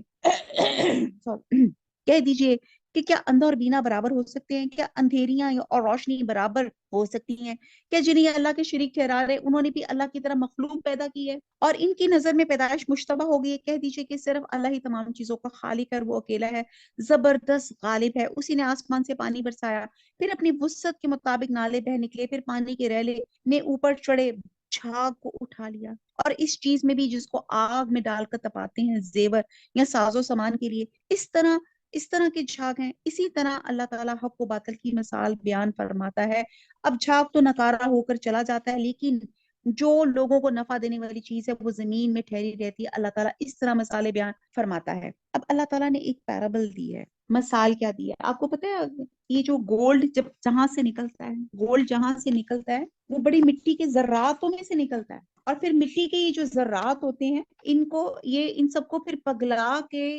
کہہ دیجئے کہ کیا اندھا اور بینا برابر ہو سکتے ہیں؟ کیا اندھیریاں اور روشنی برابر ہو سکتی ہیں؟ کیا جنہیں اللہ کے شریک ٹھہرا رہے انہوں نے بھی اللہ کی طرح مخلوق پیدا کی ہے اور ان کی نظر میں پیدائش مشتبہ ہو گئی ہے؟ کہہ دیجئے کہ صرف اللہ ہی تمام چیزوں کا خالق ہے، وہ اکیلا ہے، زبردست غالب ہے. اسی نے آسمان سے پانی برسایا، پھر اپنی وسعت کے مطابق نالے بہ نکلے، پھر پانی کے ریلے نے اوپر چڑھے جھاگ کو اٹھا لیا. اور اس چیز میں بھی جس کو آگ میں ڈال کر تپاتے ہیں زیور یا ساز و سامان کے لیے، اس طرح کے جھاگ ہیں. اسی طرح اللہ تعالیٰ حق و باطل کی مثال بیان فرماتا ہے. اب جھاگ تو نکارا ہو کر چلا جاتا ہے، لیکن جو لوگوں کو نفع دینے والی چیز ہے وہ زمین میں ٹھہری رہتی ہے. اللہ تعالیٰ اس طرح مثالیں بیان فرماتا ہے. اب اللہ تعالیٰ نے ایک پیرابل دی ہے، مثال کیا دی ہے آپ کو پتہ ہے؟ یہ جو گولڈ جہاں سے نکلتا ہے، گولڈ جہاں سے نکلتا ہے وہ بڑی مٹی کے ذراتوں میں سے نکلتا ہے، اور پھر مٹی کے یہ جو ذرات ہوتے ہیں ان سب کو پھر پگھلا کے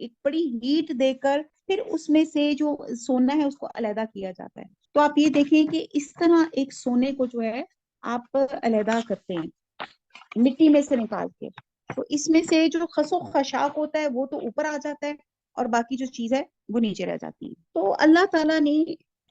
ایک بڑی ہیٹ دے کر پھر اس میں سے جو سونا ہے اس کو علیحدہ کیا جاتا ہے. تو آپ یہ دیکھیں کہ اس طرح ایک سونے کو جو ہے آپ علیحدہ کرتے ہیں مٹی میں سے نکال کے، تو اس میں سے جو خس و خشاک ہوتا ہے وہ تو اوپر آ جاتا ہے اور باقی جو چیز ہے وہ نیچے رہ جاتی ہے. تو اللہ تعالیٰ نے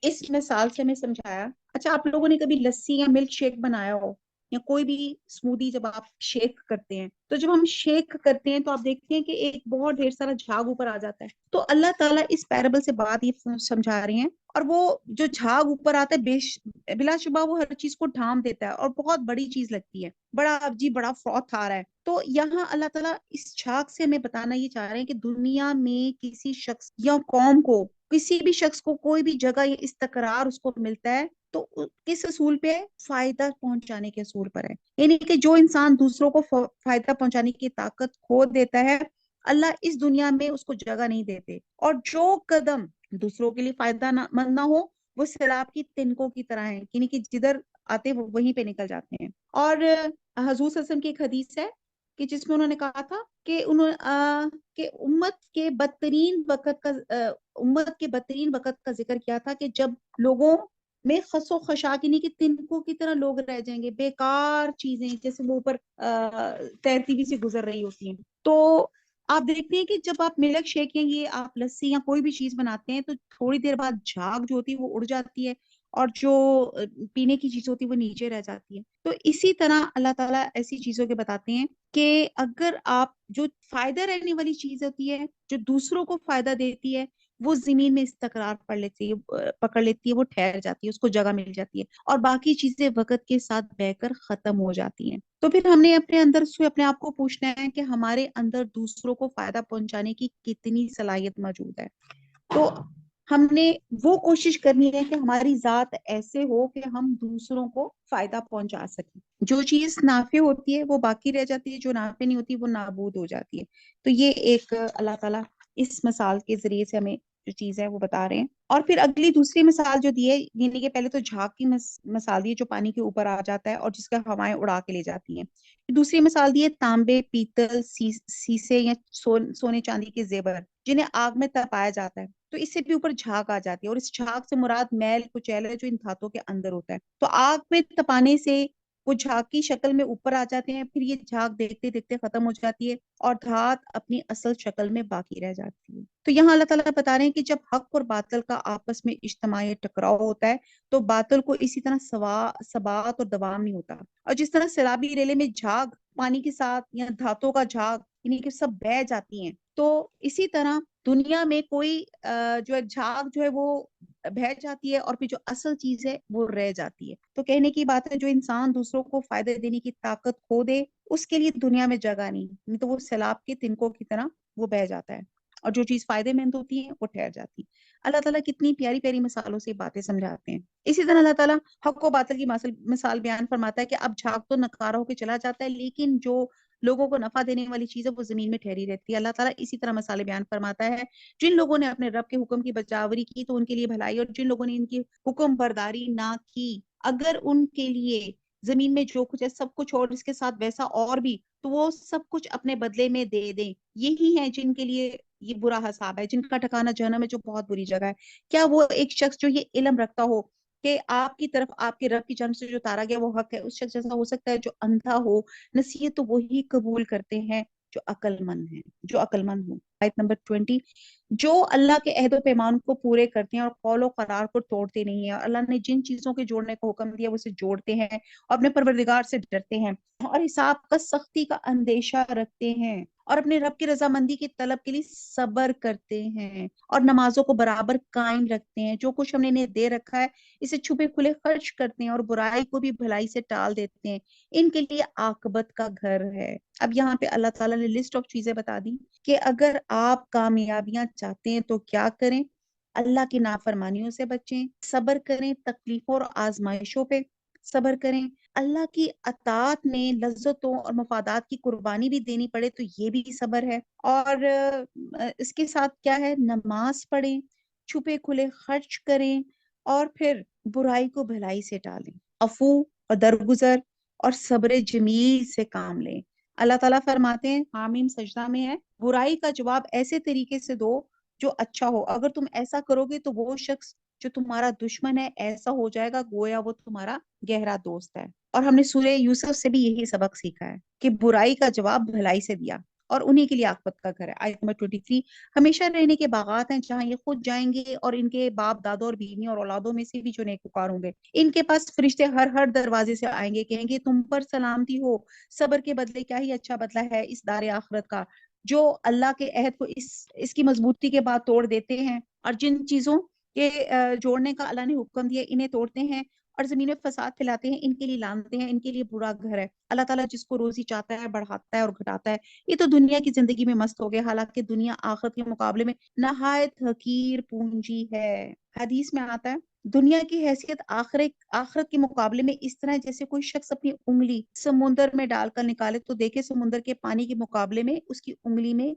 اس مثال سے ہمیں سمجھایا. اچھا آپ لوگوں نے کبھی لسی یا ملک شیک بنایا ہو یا کوئی بھی اسمودی جب آپ شیک کرتے ہیں تو جب ہم شیک کرتے ہیں تو آپ دیکھتے ہیں کہ ایک بہت ڈھیر سارا جھاگ اوپر آ جاتا ہے. تو اللہ تعالیٰ اس پیرابل سے بات یہ سمجھا رہے ہیں، اور وہ جو جھاگ اوپر آتا ہے بلا شبہ وہ ہر چیز کو ڈھانپ دیتا ہے اور بہت بڑی چیز لگتی ہے، بڑا عجیب بڑا فروت آ رہا ہے. تو یہاں اللہ تعالیٰ اس جھاگ سے ہمیں بتانا یہ چاہ رہے ہیں کہ دنیا میں کسی شخص یا قوم کو، کسی بھی شخص کو کوئی بھی جگہ یا استقرار اس کو ملتا ہے تو کس اصول پہ؟ فائدہ پہنچانے کے اصول پر ہے. یعنی کہ جو انسان دوسروں کو فائدہ پہنچانے کی طاقت کھو دیتا ہے اللہ اس دنیا میں اس کو جگہ نہیں دیتے، اور جو قدم دوسروں کے لیے فائدہ مند نہ ہو وہ سیلاب کی تنکوں کی طرح ہیں، یعنی کہ جدھر آتے وہ وہیں پہ نکل جاتے ہیں. اور حضور صلی اللہ علیہ وسلم کی ایک حدیث ہے کہ جس میں انہوں نے کہا تھا کہ کہ امت کے بدترین وقت کا ذکر کیا تھا کہ جب لوگوں میں خس و خشاکینی کے تنکوں کی طرح لوگ رہ جائیں گے، بیکار چیزیں جیسے وہ اوپر تیرتی ہوئی سے گزر رہی ہوتی ہیں. تو آپ دیکھتے ہیں کہ جب آپ ملک شیک یا یہ آپ لسی یا کوئی بھی چیز بناتے ہیں تو تھوڑی دیر بعد جھاگ جو ہوتی ہے وہ اڑ جاتی ہے اور جو پینے کی چیز ہوتی ہے وہ نیچے رہ جاتی ہے. تو اسی طرح اللہ تعالیٰ ایسی چیزوں کے بتاتے ہیں کہ اگر آپ جو فائدہ رہنے والی چیز ہوتی ہے، جو دوسروں کو فائدہ دیتی ہے، وہ زمین میں استقرار پکڑ لیتی ہے، وہ ٹھہر جاتی ہے، اس کو جگہ مل جاتی ہے، اور باقی چیزیں وقت کے ساتھ بہ کر ختم ہو جاتی ہیں. تو پھر ہم نے اپنے اندر سے اپنے آپ کو پوچھنا ہے کہ ہمارے اندر دوسروں کو فائدہ پہنچانے کی کتنی صلاحیت موجود ہے. تو ہم نے وہ کوشش کرنی ہے کہ ہماری ذات ایسے ہو کہ ہم دوسروں کو فائدہ پہنچا سکیں. جو چیز نافع ہوتی ہے وہ باقی رہ جاتی ہے، جو نافع نہیں ہوتی وہ نابود ہو جاتی ہے. تو یہ ایک اللہ تعالیٰ اس مثال کے ذریعے سے ہمیں جو چیز ہے وہ بتا رہے ہیں. اور پھر اگلی دوسری مثال جو دی ہے، یعنی کہ پہلے تو جھاگ کی مثال دی ہے جو پانی کے اوپر آ جاتا ہے اور جس کا ہوائیں اڑا کے لے جاتی ہیں. دوسری مثال دی ہے تانبے، پیتل، سیسے یا سونے چاندی کے زیور جنہیں آگ میں تپایا جاتا ہے. تو اس سے بھی اوپر جھاگ آ جاتی ہے، اور اس جھاگ سے مراد میل کچیل ہے جو ان دھاتوں کے اندر ہوتا ہے. تو آگ میں تپانے سے وہ جھاگ کی شکل میں اوپر آ جاتے ہیں، پھر یہ جھاگ دیکھتے دیکھتے ختم ہو جاتی ہے اور دھات اپنی اصل شکل میں باقی رہ جاتی ہے. تو یہاں اللہ تعالیٰ بتا رہے ہیں کہ جب حق اور باطل کا آپس میں اجتماع ٹکراؤ ہوتا ہے تو باطل کو اسی طرح ثبات اور دوام نہیں ہوتا. اور جس طرح سیلابی ریلے میں جھاگ پانی کے ساتھ یا دھاتوں کا جھاگ یعنی کہ سب بہہ جاتی ہیں، تو اسی طرح دنیا میں کوئی جو ہے جھاگ جو ہے وہ بہہ جاتی ہے اور پھر جو اصل چیز ہے وہ رہ جاتی ہے. تو کہنے کی بات ہے جو انسان دوسروں کو فائدہ دینے کی طاقت کھو دے اس کے لیے دنیا میں جگہ نہیں تو وہ سیلاب کے تنکوں کی طرح وہ بہہ جاتا ہے، اور جو چیز فائدے مند ہوتی ہے وہ ٹھہر جاتی. اللہ تعالیٰ کتنی پیاری پیاری مثالوں سے باتیں سمجھاتے ہیں. اسی طرح اللہ تعالیٰ حق و باطل کی مثال بیان فرماتا ہے کہ اب جھاگ تو نکارا ہو کے چلا جاتا ہے، لیکن جو لوگوں کو نفع دینے والی چیز ہے وہ زمین میں ٹھہری رہتی ہے. اللہ تعالیٰ اسی طرح مثالیں بیان فرماتا ہے جن لوگوں نے اپنے رب کے حکم کی بجاوری کی تو ان کے لیے بھلائی، اور جن لوگوں نے ان کی حکم برداری نہ کی اگر ان کے لیے زمین میں جو کچھ ہے سب کچھ اور اس کے ساتھ ویسا اور بھی تو وہ سب کچھ اپنے بدلے میں دے دیں. یہی ہیں جن کے لیے یہ برا حساب ہے، جن کا ٹھکانہ جہنم ہے جو بہت بری جگہ ہے. کیا وہ ایک شخص جو یہ علم رکھتا ہو کہ آپ کی طرف آپ کے رب کی جانب سے جو اتارا گیا وہ حق ہے، اس شخص جیسا ہو سکتا ہے جو اندھا ہو؟ نصیحت تو وہی قبول کرتے ہیں جو عقل مند ہیں، جو عقل مند ہوں. آیت نمبر 20، جو اللہ کے عہد و پیمان کو پورے کرتے ہیں اور قول و قرار کو توڑتے نہیں ہیں، اور اللہ نے جن چیزوں کے جوڑنے کا حکم دیا وہ اسے جوڑتے ہیں اور اپنے پروردگار سے ڈرتے ہیں اور حساب کا سختی کا اندیشہ رکھتے ہیں اور اپنے رب کی رضامندی کی طلب کے لیے صبر کرتے ہیں اور نمازوں کو برابر قائم رکھتے ہیں. جو کچھ ہم نے انہیں دے رکھا ہے اسے چھپے کھلے خرچ کرتے ہیں اور برائی کو بھی بھلائی سے ٹال دیتے ہیں، ان کے لیے عاقبت کا گھر ہے. اب یہاں پہ اللہ تعالیٰ نے لسٹ آف چیزیں بتا دی کہ اگر آپ کامیابیاں چاہتے ہیں تو کیا کریں. اللہ کی نافرمانیوں سے بچیں، صبر کریں، تکلیفوں اور آزمائشوں پہ صبر کریں. اللہ کی اطاعت میں لذتوں اور مفادات کی قربانی بھی دینی پڑے تو یہ بھی صبر ہے. اور اس کے ساتھ کیا ہے، نماز پڑھیں، چھپے کھلے خرچ کریں اور پھر برائی کو بھلائی سے ٹالیں، عفو اور درگزر اور صبر جمیل سے کام لیں. اللہ تعالیٰ فرماتے ہیں، حامیم سجدہ میں ہے، برائی کا جواب ایسے طریقے سے دو جو اچھا ہو. اگر تم ایسا کرو گے تو وہ شخص جو تمہارا دشمن ہے ایسا ہو جائے گا گویا وہ تمہارا گہرا دوست ہے. اور ہم نے سورہ یوسف سے بھی یہی سبق سیکھا ہے کہ برائی کا جواب بھلائی سے دیا اور انہی کے لیے عاقبت کا گھر ہے. آیت نمبر 23، ہمیشہ رہنے کے باغات ہیں جہاں یہ خود جائیں گے اور ان کے باپ دادوں اور بیوی اور اولادوں میں سے بھی جو نیکوکار ہوں گے. ان کے پاس فرشتے ہر دروازے سے آئیں گے، کہیں گے تم پر سلامتی ہو، صبر کے بدلے کیا ہی اچھا بدلہ ہے اس دار آخرت کا. جو اللہ کے عہد کو اس کی مضبوطی کے بعد توڑ دیتے ہیں اور جن چیزوں کے جوڑنے کا اللہ نے حکم دیا انہیں توڑتے ہیں اور زمین میں فساد پھیلاتے ہیں، ان کے لیے لعنتیں ہیں، ان کے لیے برا گھر ہے. اللہ تعالیٰ جس کو روزی چاہتا ہے بڑھاتا ہے اور گھٹاتا ہے. یہ تو دنیا کی زندگی میں مست ہو گئے، حالانکہ دنیا آخرت کے مقابلے میں نہایت حقیر پونجی ہے. حدیث میں آتا ہے دنیا کی حیثیت آخرت کے مقابلے میں اس طرح جیسے کوئی شخص اپنی انگلی سمندر میں ڈال کر نکالے تو دیکھے سمندر کے پانی کے مقابلے میں اس کی انگلی میں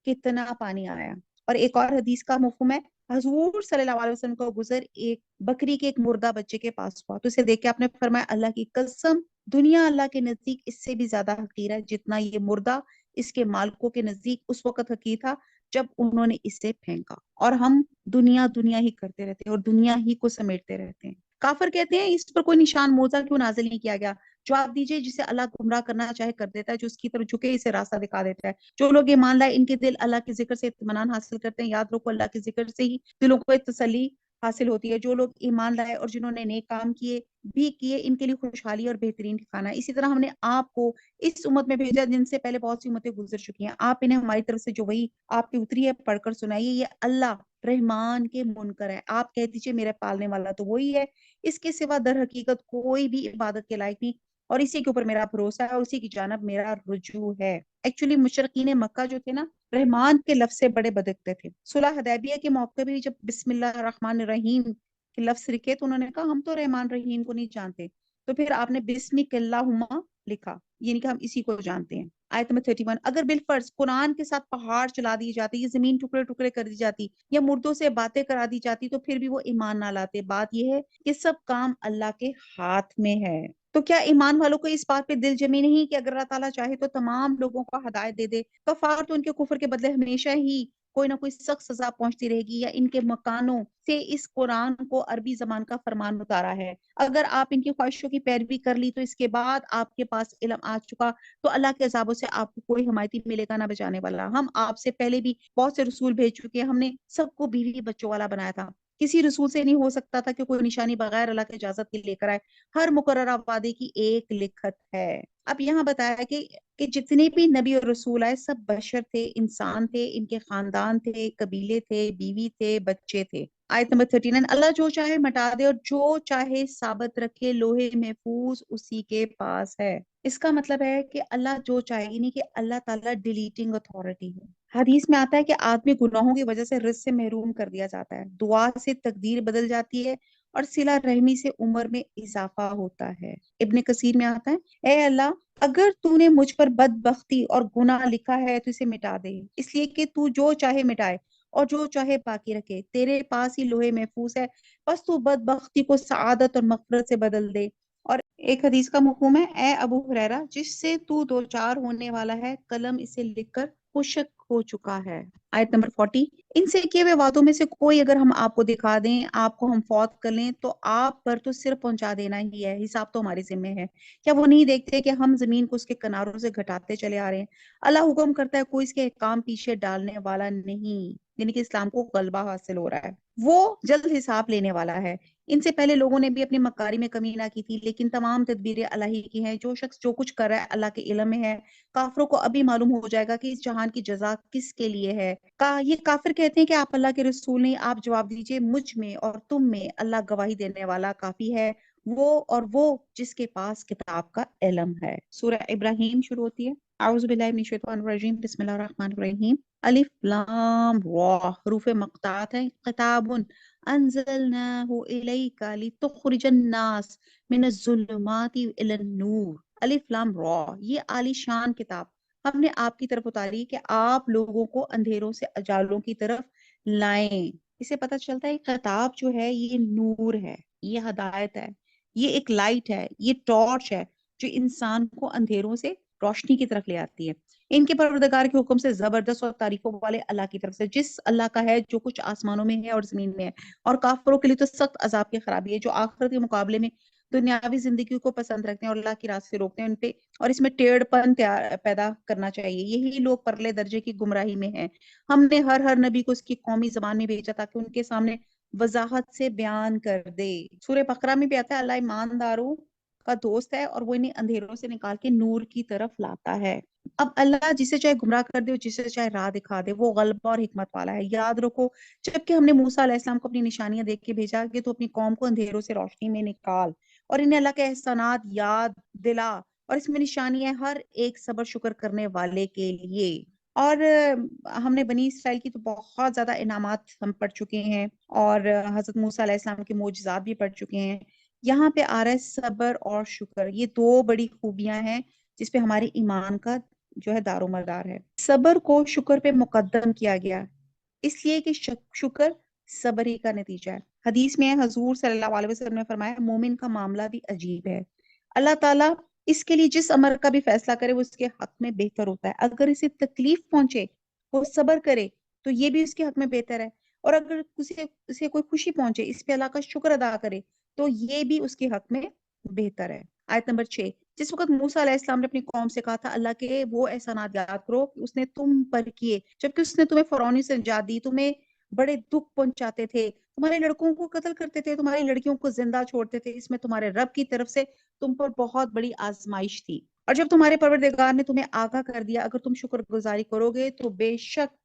کتنا پانی آیا. اور ایک اور حدیث کا مفہوم ہے، حضور صلی اللہ علیہ وسلم کا گزر ایک بکری کے ایک مردہ بچے کے پاس ہوا تو اسے دیکھ کے آپ نے فرمایا اللہ کی قسم دنیا اللہ کے نزدیک اس سے بھی زیادہ حقیر ہے جتنا یہ مردہ اس کے مالکوں کے نزدیک اس وقت حقیر تھا جب انہوں نے اسے پھینکا، اور ہم دنیا دنیا ہی کرتے رہتے ہیں اور دنیا ہی کو سمیٹتے رہتے ہیں۔ کافر کہتے ہیں اس پر کوئی نشان موزہ کیوں نازل نہیں کیا گیا؟ جواب دیجئے، جسے اللہ گمراہ کرنا چاہے کر دیتا ہے، جو اس کی طرف جھکے اسے راستہ دکھا دیتا ہے۔ جو لوگ ایمان لائے ان کے دل اللہ کے ذکر سے اطمینان حاصل کرتے ہیں۔ یاد رکھو، اللہ کے ذکر سے ہی دلوں کو ایک تسلی حاصل ہوتی ہے۔ جو لوگ ایمان لائے اور جنہوں نے نیک کام کیے ان کے لیے خوشحالی اور بہترین ٹھکانہ ہے۔ اسی طرح ہم نے آپ کو اس امت میں بھیجا جن سے پہلے بہت سی امتیں گزر چکی ہیں، آپ انہیں ہماری طرف سے جو وہی آپ کی اتری ہے پڑھ کر سنائیے۔ یہ اللہ رحمان کے منکر ہے، آپ کہہ دیجئے میرے پالنے والا تو وہی ہے، اس کے سوا در حقیقت کوئی بھی عبادت کے لائق نہیں، اور اسی کے اوپر میرا بھروسہ ہے اور اسی کی جانب میرا رجوع ہے۔ ایکچولی مشرقین مکہ جو تھے نا، رحمان کے لفظ سے بڑے بدکتے تھے۔ صلح حدیبیہ کے موقع بھی جب بسم اللہ الرحمن الرحیم کے لفظ لکھے تو انہوں نے کہا ہم تو رحمان رحیم کو نہیں جانتے، تو پھر آپ نے بسمک اللہم لکھا، یعنی کہ ہم اسی کو جانتے ہیں۔ آیت نمبر 31، اگر بالفرض قرآن کے ساتھ پہاڑ چلا دی جاتے، یہ زمین ٹکڑے ٹکڑے کر دی جاتی یا مردوں سے باتیں کرا دی جاتی تو پھر بھی وہ ایمان نہ لاتے۔ بات یہ ہے کہ سب کام اللہ کے ہاتھ میں ہے۔ تو کیا ایمان والوں کو اس بات پہ دل جمی نہیں کہ اگر اللہ تعالیٰ چاہے تو تمام لوگوں کو ہدایت دے دے؟ کفار تو ان کے کفر کے بدلے ہمیشہ ہی کوئی نہ کوئی سخت سزا پہنچتی رہے گی، یا ان کے مکانوں سے اس قرآن کو عربی زبان کا فرمان اتارا ہے۔ اگر آپ ان کی خواہشوں کی پیروی کر لی تو اس کے بعد آپ کے پاس علم آ چکا تو اللہ کے عذابوں سے آپ کو کوئی حمایتی ملے گا نہ بچانے والا۔ ہم آپ سے پہلے بھی بہت سے رسول بھیج چکے ہیں، ہم نے سب کو بیوی بچوں والا بنایا تھا۔ کسی رسول سے نہیں ہو سکتا تھا کہ کوئی نشانی بغیر اللہ کی اجازت کے لے کر آئے۔ ہر مقررہ وعدے کی ایک لکھت ہے۔ اب یہاں بتایا کہ جتنے بھی نبی اور رسول آئے سب بشر تھے، انسان تھے، ان کے خاندان تھے، قبیلے تھے، بیوی تھے، بچے تھے۔ آیت نمبر 39، اللہ جو چاہے مٹا دے اور جو چاہے ثابت رکھے، لوہے محفوظ اسی کے پاس ہے۔ اس کا مطلب ہے کہ اللہ جو چاہے، یعنی کہ اللہ تعالیٰ ڈیلیٹنگ اتھارٹی ہے۔ حدیث میں آتا ہے کہ آدمی گناہوں کی وجہ سے رزق سے محروم کر دیا جاتا ہے، دعا سے تقدیر بدل جاتی ہے، اور صلہ رحمی سے عمر میں اضافہ ہوتا ہے۔ ابن کثیر میں آتا ہے، اے اللہ اگر تو نے مجھ پر بدبختی اور گناہ لکھا ہے تو اسے مٹا دے، اس لیے کہ تو جو چاہے مٹائے اور جو چاہے باقی رکھے، تیرے پاس ہی لوہے محفوظ ہے، بس تو بدبختی کو سعادت اور مغفرت سے بدل دے۔ اور ایک حدیث کا مفہوم ہے، اے ابو ہریرہ جس سے تو دوچار ہونے والا ہے قلم اسے لکھ کر خشک ہو چکا ہے۔ آیت نمبر 40، ان سے کیے ہوئے وعدوں میں سے کوئی اگر ہم آپ کو دکھا دیں، آپ کو ہم فوت کر لیں تو آپ پر تو صرف پہنچا دینا ہی ہے، حساب تو ہمارے ذمہ ہے۔ کیا وہ نہیں دیکھتے کہ ہم زمین کو اس کے کناروں سے گھٹاتے چلے آ رہے ہیں؟ اللہ حکم کرتا ہے، کوئی اس کے کام پیچھے ڈالنے والا نہیں، یعنی کہ اسلام کو غلبہ حاصل ہو رہا ہے، وہ جلد حساب لینے والا ہے۔ ان سے پہلے لوگوں نے بھی اپنی مکاری میں کمی نہ کی تھی، لیکن تمام تدبیریں اللہ ہی کی ہیں۔ جو شخص جو کچھ کر رہا ہے اللہ کے علم میں ہے۔ کافروں کو ابھی معلوم ہو جائے گا کہ اس جہان کی جزا کس کے لیے ہے۔ یہ کافر کہتے ہیں کہ آپ اللہ کے رسول نہیں، آپ جواب دیجئے مجھ میں اور تم میں اللہ گواہی دینے والا کافی ہے، وہ جس کے پاس کتاب کا علم ہے۔ سورہ ابراہیم شروع ہوتی ہے، اعوذ باللہ من الشیطان الرجیم، بسم اللہ الرحمن الرحیم، الف لام را، حروف مقطعات ہیں، کتاب انزلناہ الیک لتخرج الناس من الظلمات الی النور، الف لام را، یہ عالی شان کتاب ہم نے آپ کی طرف اتاری کہ آپ لوگوں کو اندھیروں سے اجالوں کی طرف لائیں۔ اسے پتہ چلتا ہے خطاب جو ہے یہ نور ہے، یہ ہدایت ہے، یہ ایک لائٹ ہے، یہ ٹارچ ہے جو انسان کو اندھیروں سے روشنی کی طرف لے آتی ہے۔ ان کے پروردگار کے حکم سے زبردست اور تعریفوں والے اللہ کی طرف سے، جس اللہ کا ہے جو کچھ آسمانوں میں ہے اور زمین میں ہے، اور کافروں کے لیے تو سخت عذاب کی خرابی ہے جو آخرت کے مقابلے میں دنیاوی زندگی کو پسند رکھتے ہیں اور اللہ کی راہ سے روکتے ہیں، ان پہ اور اس میں ٹیڑھ پن پیدا کرنا چاہیے، یہی لوگ پرلے درجے کی گمراہی میں ہیں۔ ہم نے ہر نبی کو اس کی قومی زبان میں بھیجا تاکہ ان کے سامنے وضاحت سے بیان کر دے۔ سورہ بقرہ میں بھی آتا ہے، اللہ ایمانداروں کا دوست ہے اور وہ انہیں اندھیروں سے نکال کے نور کی طرف لاتا ہے۔ اب اللہ جسے چاہے گمراہ کر دے اور جسے چاہے راہ دکھا دے، وہ غلبہ اور حکمت والا ہے۔ یاد رکھو، جبکہ ہم نے موسیٰ علیہ السلام کو اپنی نشانیاں دیکھ کے بھیجا کہ تو اپنی قوم کو اندھیروں سے روشنی میں نکال، اور انہیں اللہ کے احسانات یاد دلا، اور اس میں نشانی ہے ہر ایک صبر شکر کرنے والے کے لیے۔ اور ہم نے بنی اسرائیل کی تو بہت زیادہ انعامات ہم پڑھ چکے ہیں، اور حضرت موسیٰ علیہ السلام کے معجزات بھی پڑھ چکے ہیں۔ یہاں پہ آ رہا ہے صبر اور شکر، یہ دو بڑی خوبیاں ہیں جس پہ ہمارے ایمان کا جو ہے دار و مدار ہے۔ صبر کو شکر پہ مقدم کیا گیا اس لیے کہ شکر صبر ہی کا نتیجہ ہے۔ حدیث میں حضور صلی اللہ علیہ وسلم نے فرمایا، مومن کا معاملہ بھی عجیب ہے، اللہ تعالیٰ اس کے لیے جس امر کا بھی فیصلہ کرے وہ اس کے حق میں بہتر ہوتا ہے. اگر اسے تکلیف پہنچے وہ صبر کرے تو یہ بھی اس کے حق میں بہتر ہے. اور اگر اسے کوئی خوشی پہنچے اس پہ اللہ کا شکر ادا کرے تو یہ بھی اس کے حق میں بہتر ہے. آیت نمبر 6. جس وقت موسیٰ علیہ السلام نے اپنی قوم سے کہا تھا اللہ کے وہ احسانات یاد کرو کہ اس نے تم پر کیے جبکہ اس نے تمہیں فرعونی سے نجات دی, تمہیں بڑے دکھ پہنچاتے تھے, تمہارے لڑکوں کو قتل کرتے تھے, تمہاری لڑکیوں کو زندہ چھوڑتے تھے, اس میں تمہارے رب کی طرف سے تم پر بہت بڑی آزمائش تھی. اور جب تمہارے پروردگار نے تمہیں آگاہ کر دیا اگر تم شکر گزاری کرو گے تو بے شک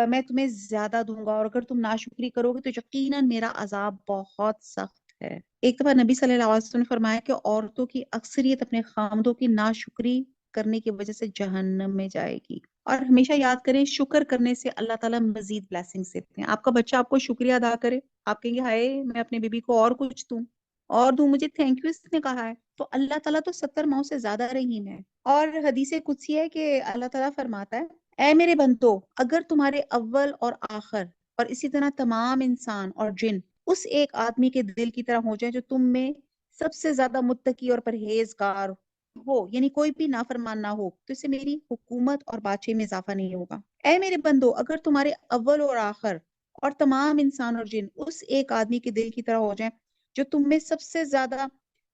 میں تمہیں زیادہ دوں گا, اور اگر تم ناشکری کرو گے تو یقیناً میرا عذاب بہت سخت ہے. ایک دفعہ نبی صلی اللہ علیہ وسلم نے فرمایا کہ عورتوں کی اکثریت اپنے خامدوں کی ناشکری کرنے کی وجہ سے جہنم میں جائے گی. اور ہمیشہ یاد کریں شکر کرنے سے اللہ تعالیٰ مزید بلیسنگز دیتے ہیں. آپ کا بچہ آپ کو شکریہ ادا کرے, آپ کہیں گے ہائے میں اپنے بیبی کو اور کچھ دوں مجھے تھینک یو اس نے کہا ہے, تو اللہ تعالیٰ تو 70 ماؤں سے زیادہ رحیم ہے. اور حدیث قدسی ہے کہ اللہ تعالیٰ فرماتا ہے اے میرے بندو اگر تمہارے اول اور آخر اور اسی طرح تمام انسان اور جن اس ایک آدمی کے دل کی طرح ہو جائیں جو تم میں سب سے زیادہ متقی اور پرہیزگار ہو, یعنی کوئی بھی نافرمان نہ ہو, تو اس سے میری حکومت اور بادشاہی میں اضافہ نہیں ہوگا. اے میرے بندو اگر تمہارے اول اور آخر اور تمام انسان اور جن اس ایک آدمی کے دل کی طرح ہو جائیں جو تم میں سب سے زیادہ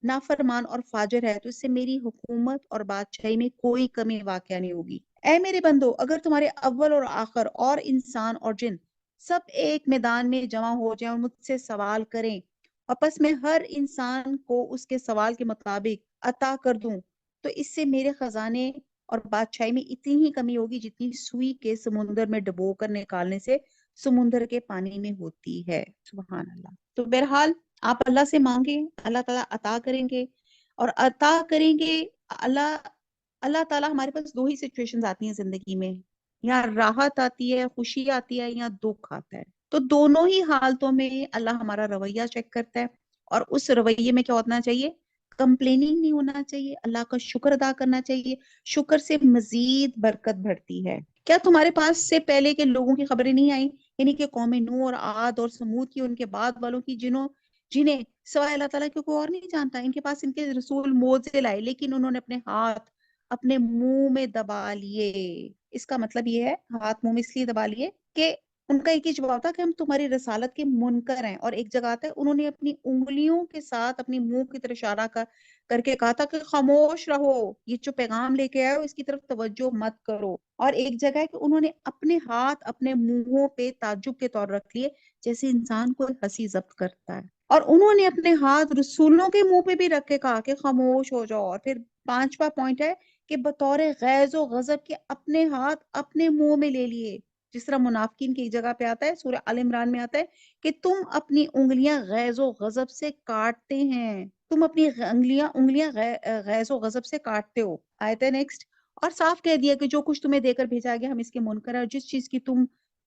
نافرمان اور فاجر ہے, تو اس سے میری حکومت اور بادشاہی میں کوئی کمی واقع نہیں ہوگی. اے میرے بندو اگر تمہارے اول اور آخر اور انسان اور جن سب ایک میدان میں جمع ہو جائیں اور مجھ سے سوال کریں اور پس میں ہر انسان کو اس کے سوال کے مطابق عطا کر دوں تو اس سے میرے خزانے اور بادشاہی میں اتنی ہی کمی ہوگی جتنی سوئی کے سمندر میں ڈبو کر نکالنے سے سمندر کے پانی میں ہوتی ہے. سبحان اللہ. تو بہرحال آپ اللہ سے مانگیں, اللہ تعالیٰ عطا کریں گے, اور عطا کریں گے. اللہ تعالیٰ ہمارے پاس دو ہی سچویشنز آتی ہیں زندگی میں, یا راحت آتی ہے, خوشی آتی ہے, یا دکھ آتا ہے. تو دونوں ہی حالتوں میں اللہ ہمارا رویہ چیک کرتا ہے, اور اس رویے میں کیا ہونا چاہیے, کمپلیننگ نہیں ہونا چاہیے, اللہ کا شکر ادا کرنا چاہیے. شکر سے مزید برکت بڑھتی ہے. کیا تمہارے پاس سے پہلے کے لوگوں کی خبریں نہیں آئیں, یعنی کہ قوم نوح اور عاد اور سمود کی, ان کے بعد والوں کی جنہیں سوائے اللہ تعالیٰ کے کوئی اور نہیں جانتا. ان کے پاس ان کے رسول موعظے لائے لیکن انہوں نے اپنے ہاتھ اپنے منہ میں دبا لیے. اس کا مطلب یہ ہے ہاتھ منہ میں اس لیے دبا لیے کہ ان کا ایک ہی جواب تھا کہ ہم تمہاری رسالت کے منکر ہیں, اور ایک جگہ آتا ہے انہوں نے اپنی انگلیوں کے ساتھ اپنی منہ کی طرف اشارہ کر کے کہا تھا کہ خاموش رہو, یہ جو پیغام لے کے آئے ہو اس کی طرف توجہ مت کرو. اور ایک جگہ ہے کہ انہوں نے اپنے ہاتھ اپنے منہوں پہ تعجب کے طور رکھ لیے جیسے انسان کو ہنسی ضبط کرتا ہے, اور انہوں نے اپنے ہاتھ رسولوں کے منہ پہ بھی رکھ کے کہا کہ خاموش ہو جاؤ. اور پھر 5واں پوائنٹ ہے کہ بطور غیظ و غضب کے اپنے ہاتھ اپنے منہ میں لے لیے, جس طرح منافقین کی ایک جگہ پہ آتا ہے سورہ آل عمران میں آتا ہے کہ تم اپنی انگلیاں غیظ و غضب سے کاٹتے ہیں, تم اپنی انگلیاں غیظ و غضب سے کاٹتے ہو. آیت ہے نیکسٹ. اور صاف کہہ دیا کہ جو کچھ تمہیں دے کر بھیجا گیا ہم اس کے منکر ہیں, اور جس چیز کی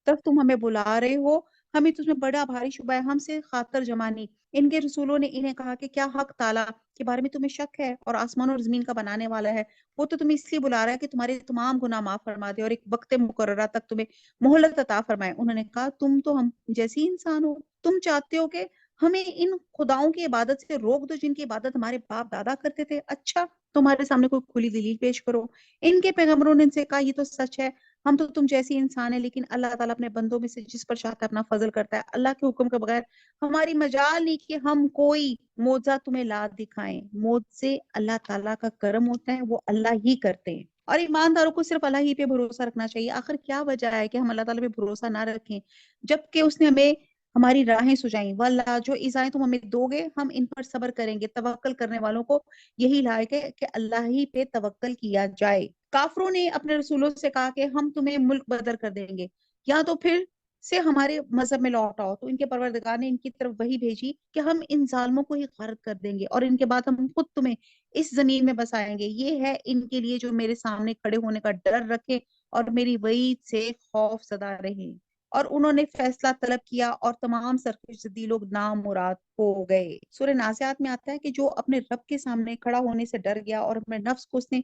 طرف تم ہمیں بلا رہے ہو ہمیں تو اس میں بڑا بھاری شبہ ہے, ہم سے خاطر جمانی. ان کے رسولوں نے انہیں کہا کہ کیا حق تعالیٰ کے بارے میں تمہیں شک ہے, اور آسمان اور زمین کا بنانے والا ہے وہ تو تمہیں اس لیے بلا رہا ہے کہ تمہارے تمام گناہ معاف فرما دے اور ایک وقت مقررہ تک تمہیں مہلت عطا فرمائے. انہوں نے کہا تم تو ہم جیسی انسان ہو, تم چاہتے ہو کہ ہمیں ان خداؤں کی عبادت سے روک دو جن کی عبادت ہمارے باپ دادا کرتے تھے. اچھا تمہارے سامنے کوئی کھلی دلیل پیش کرو. ان کے پیغمبروں نے ان سے کہا یہ تو سچ ہے, ہم تو تم جیسی انسان ہیں, لیکن اللہ تعالیٰ اپنے بندوں میں سے جس پر چاہتا ہے اپنا فضل کرتا ہے. اللہ کے حکم کے بغیر ہماری مجال نہیں کہ ہم کوئی معجزہ تمہیں لا دکھائیں. معجزے اللہ تعالیٰ کا کرم ہوتا ہے, وہ اللہ ہی کرتے ہیں, اور ایمانداروں کو صرف اللہ ہی پہ بھروسہ رکھنا چاہیے. آخر کیا وجہ ہے کہ ہم اللہ تعالیٰ پہ بھروسہ نہ رکھیں جبکہ اس نے ہمیں ہماری راہیں سجائیں. واللہ جو ایزائیں تم ہمیں دو گے ہم ان پر صبر کریں گے. توکل کرنے والوں کو یہی لائق ہے کہ اللہ ہی پہ توکل کیا جائے. کافروں نے اپنے رسولوں سے کہا کہ ہم تمہیں ملک بدر کر دیں گے یا تو پھر سے ہمارے مذہب میں لوٹ آؤ, تو ان کے پروردگار نے ان کی طرف وہی بھیجی کہ ہم ان ظالموں کو ہی غرق کر دیں گے اور ان کے بعد ہم خود تمہیں اس زمین میں بسائیں گے. یہ ہے ان کے لیے جو میرے سامنے کھڑے ہونے کا ڈر رکھے اور میری وعید سے خوف زدہ رہے. اور انہوں نے فیصلہ طلب کیا اور تمام سرکشی لوگ نام مراد ہو گئے. سورہ نازعات میں آتا ہے کہ جو اپنے رب کے سامنے کھڑا ہونے سے ڈر گیا اور اپنے نفس کو اس نے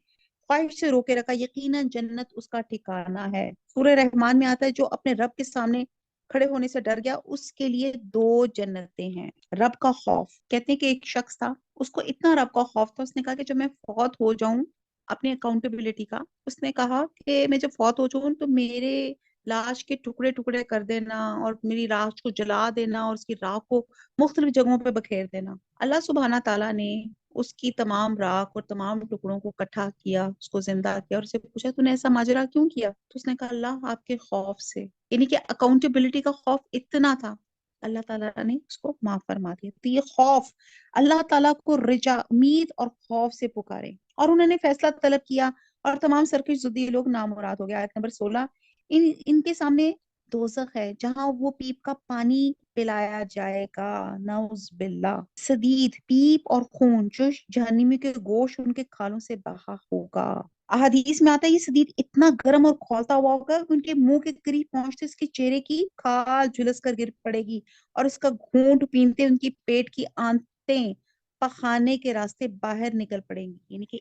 خواہش سے روکے رکھا یقیناً جنت اس کا ٹھکانہ ہے. سورہ رحمان میں آتا ہے جو اپنے رب کے سامنے کھڑے ہونے سے ڈر گیا اس کے لیے 2 جنتیں ہیں. رب کا خوف, کہتے ہیں کہ ایک شخص تھا اس کو اتنا رب کا خوف تھا، اس نے کہا کہ جب میں فوت ہو جاؤں اپنی اکاؤنٹیبلٹی کا، اس نے کہا کہ میں جب فوت ہو جاؤں تو میرے لاش کے ٹکڑے ٹکڑے کر دینا اور میری لاش کو جلا دینا اور اس کی راکھ کو مختلف جگہوں پہ بکھیر دینا۔ اللہ سبحانہ تعالیٰ نے اس کی تمام راکھ اور تمام ٹکڑوں کو اکٹھا کیا، اس کو زندہ کیا اور اسے پوچھا تو نے ایسا ماجرا کیوں کیا؟ تو اس نے کہا اللہ آپ کے خوف سے، یعنی کہ اکاؤنٹیبلٹی کا خوف اتنا تھا، اللہ تعالیٰ نے اس کو معاف فرما دیا۔ تو یہ خوف، اللہ تعالیٰ کو رجا، امید اور خوف سے پکارے، اور انہوں نے فیصلہ طلب کیا اور تمام سرکش زدی لوگ نامراد ہو گئے۔ آیت نمبر 16، ان کے سامنے دوزخ ہے جہاں وہ پیپ کا پانی پلایا جائے گا، نعوذ باللہ، سدید پیپ اور خون جو جہنمی کے گوشت ان کے کھالوں سے بہا ہوگا۔ احادیث میں آتا ہے یہ سدید اتنا گرم اور کھولتا ہوا ہوگا کہ ان کے منہ کے قریب پہنچتے اس کے چہرے کی کھال جھلس کر گر پڑے گی اور اس کا گھونٹ پینتے ان کی پیٹ کی آنتیں پخانے کے راستے باہر نکل پڑیں گی، یعنی کہ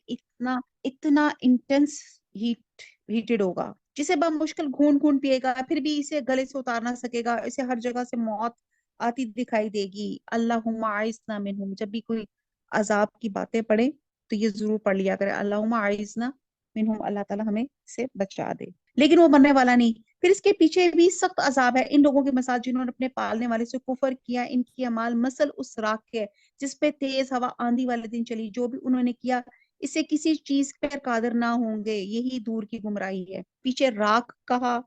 اتنا انٹینس ہیٹڈ ہوگا جسے بمشکل گھونٹ گھونٹ پیے گا، پھر بھی اسے گلے سے اتار نہ سکے گا، اسے ہر جگہ سے موت آتی دکھائی دے گی۔ اللہم اعذنا منہم، جب بھی کوئی عذاب کی باتیں پڑھے تو یہ ضرور پڑھ لیا کرے، اللہم اعذنا منہم، اللہ تعالیٰ ہمیں سے بچا دے، لیکن وہ مرنے والا نہیں۔ پھر اس کے پیچھے بھی سخت عذاب ہے ان لوگوں کے مساتھ جنہوں نے اپنے پالنے والے سے کفر کیا، ان کی اعمال مثل اس راکھ کے جس پہ تیز ہوا آندھی والے دن چلی، جو بھی انہوں نے کیا اسے کسی چیز پر قادر نہ ہوں گے، یہی دور کی گمراہی ہے۔ پیچھے راکھ کہا،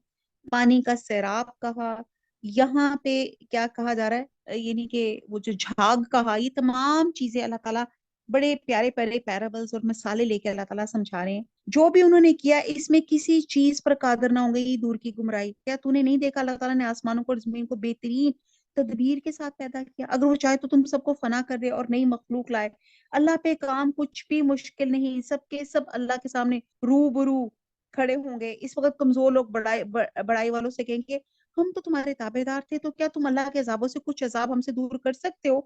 پانی کا سیراب کہا، یہاں پہ کیا کہا جا رہا ہے، یعنی کہ وہ جو جھاگ کہا، یہ تمام چیزیں اللہ تعالیٰ بڑے پیارے پیارے پیرابلز اور مثالیں لے کے اللہ تعالیٰ سمجھا رہے ہیں۔ جو بھی انہوں نے کیا اس میں کسی چیز پر قادر نہ ہوں گے، یہ دور کی گمراہی۔ کیا تو نے نہیں دیکھا اللہ تعالیٰ نے آسمانوں کو اور زمین کو بہترین تدبیر کے ساتھ پیدا کیا؟ اگر وہ چاہے تو تم سب کو فنا کر دے اور نئی مخلوق لائے۔ اللہ پہ کام کچھ بھی مشکل نہیں، سب کے سب اللہ کے سامنے روبرو کھڑے ہوں گے۔ اس وقت کمزور لوگ بڑائی والوں سے کہیں گے ہم تو تمہارے تابع دار تھے، تو کیا تم اللہ کے عذابوں سے کچھ عذاب ہم سے دور کر سکتے ہو؟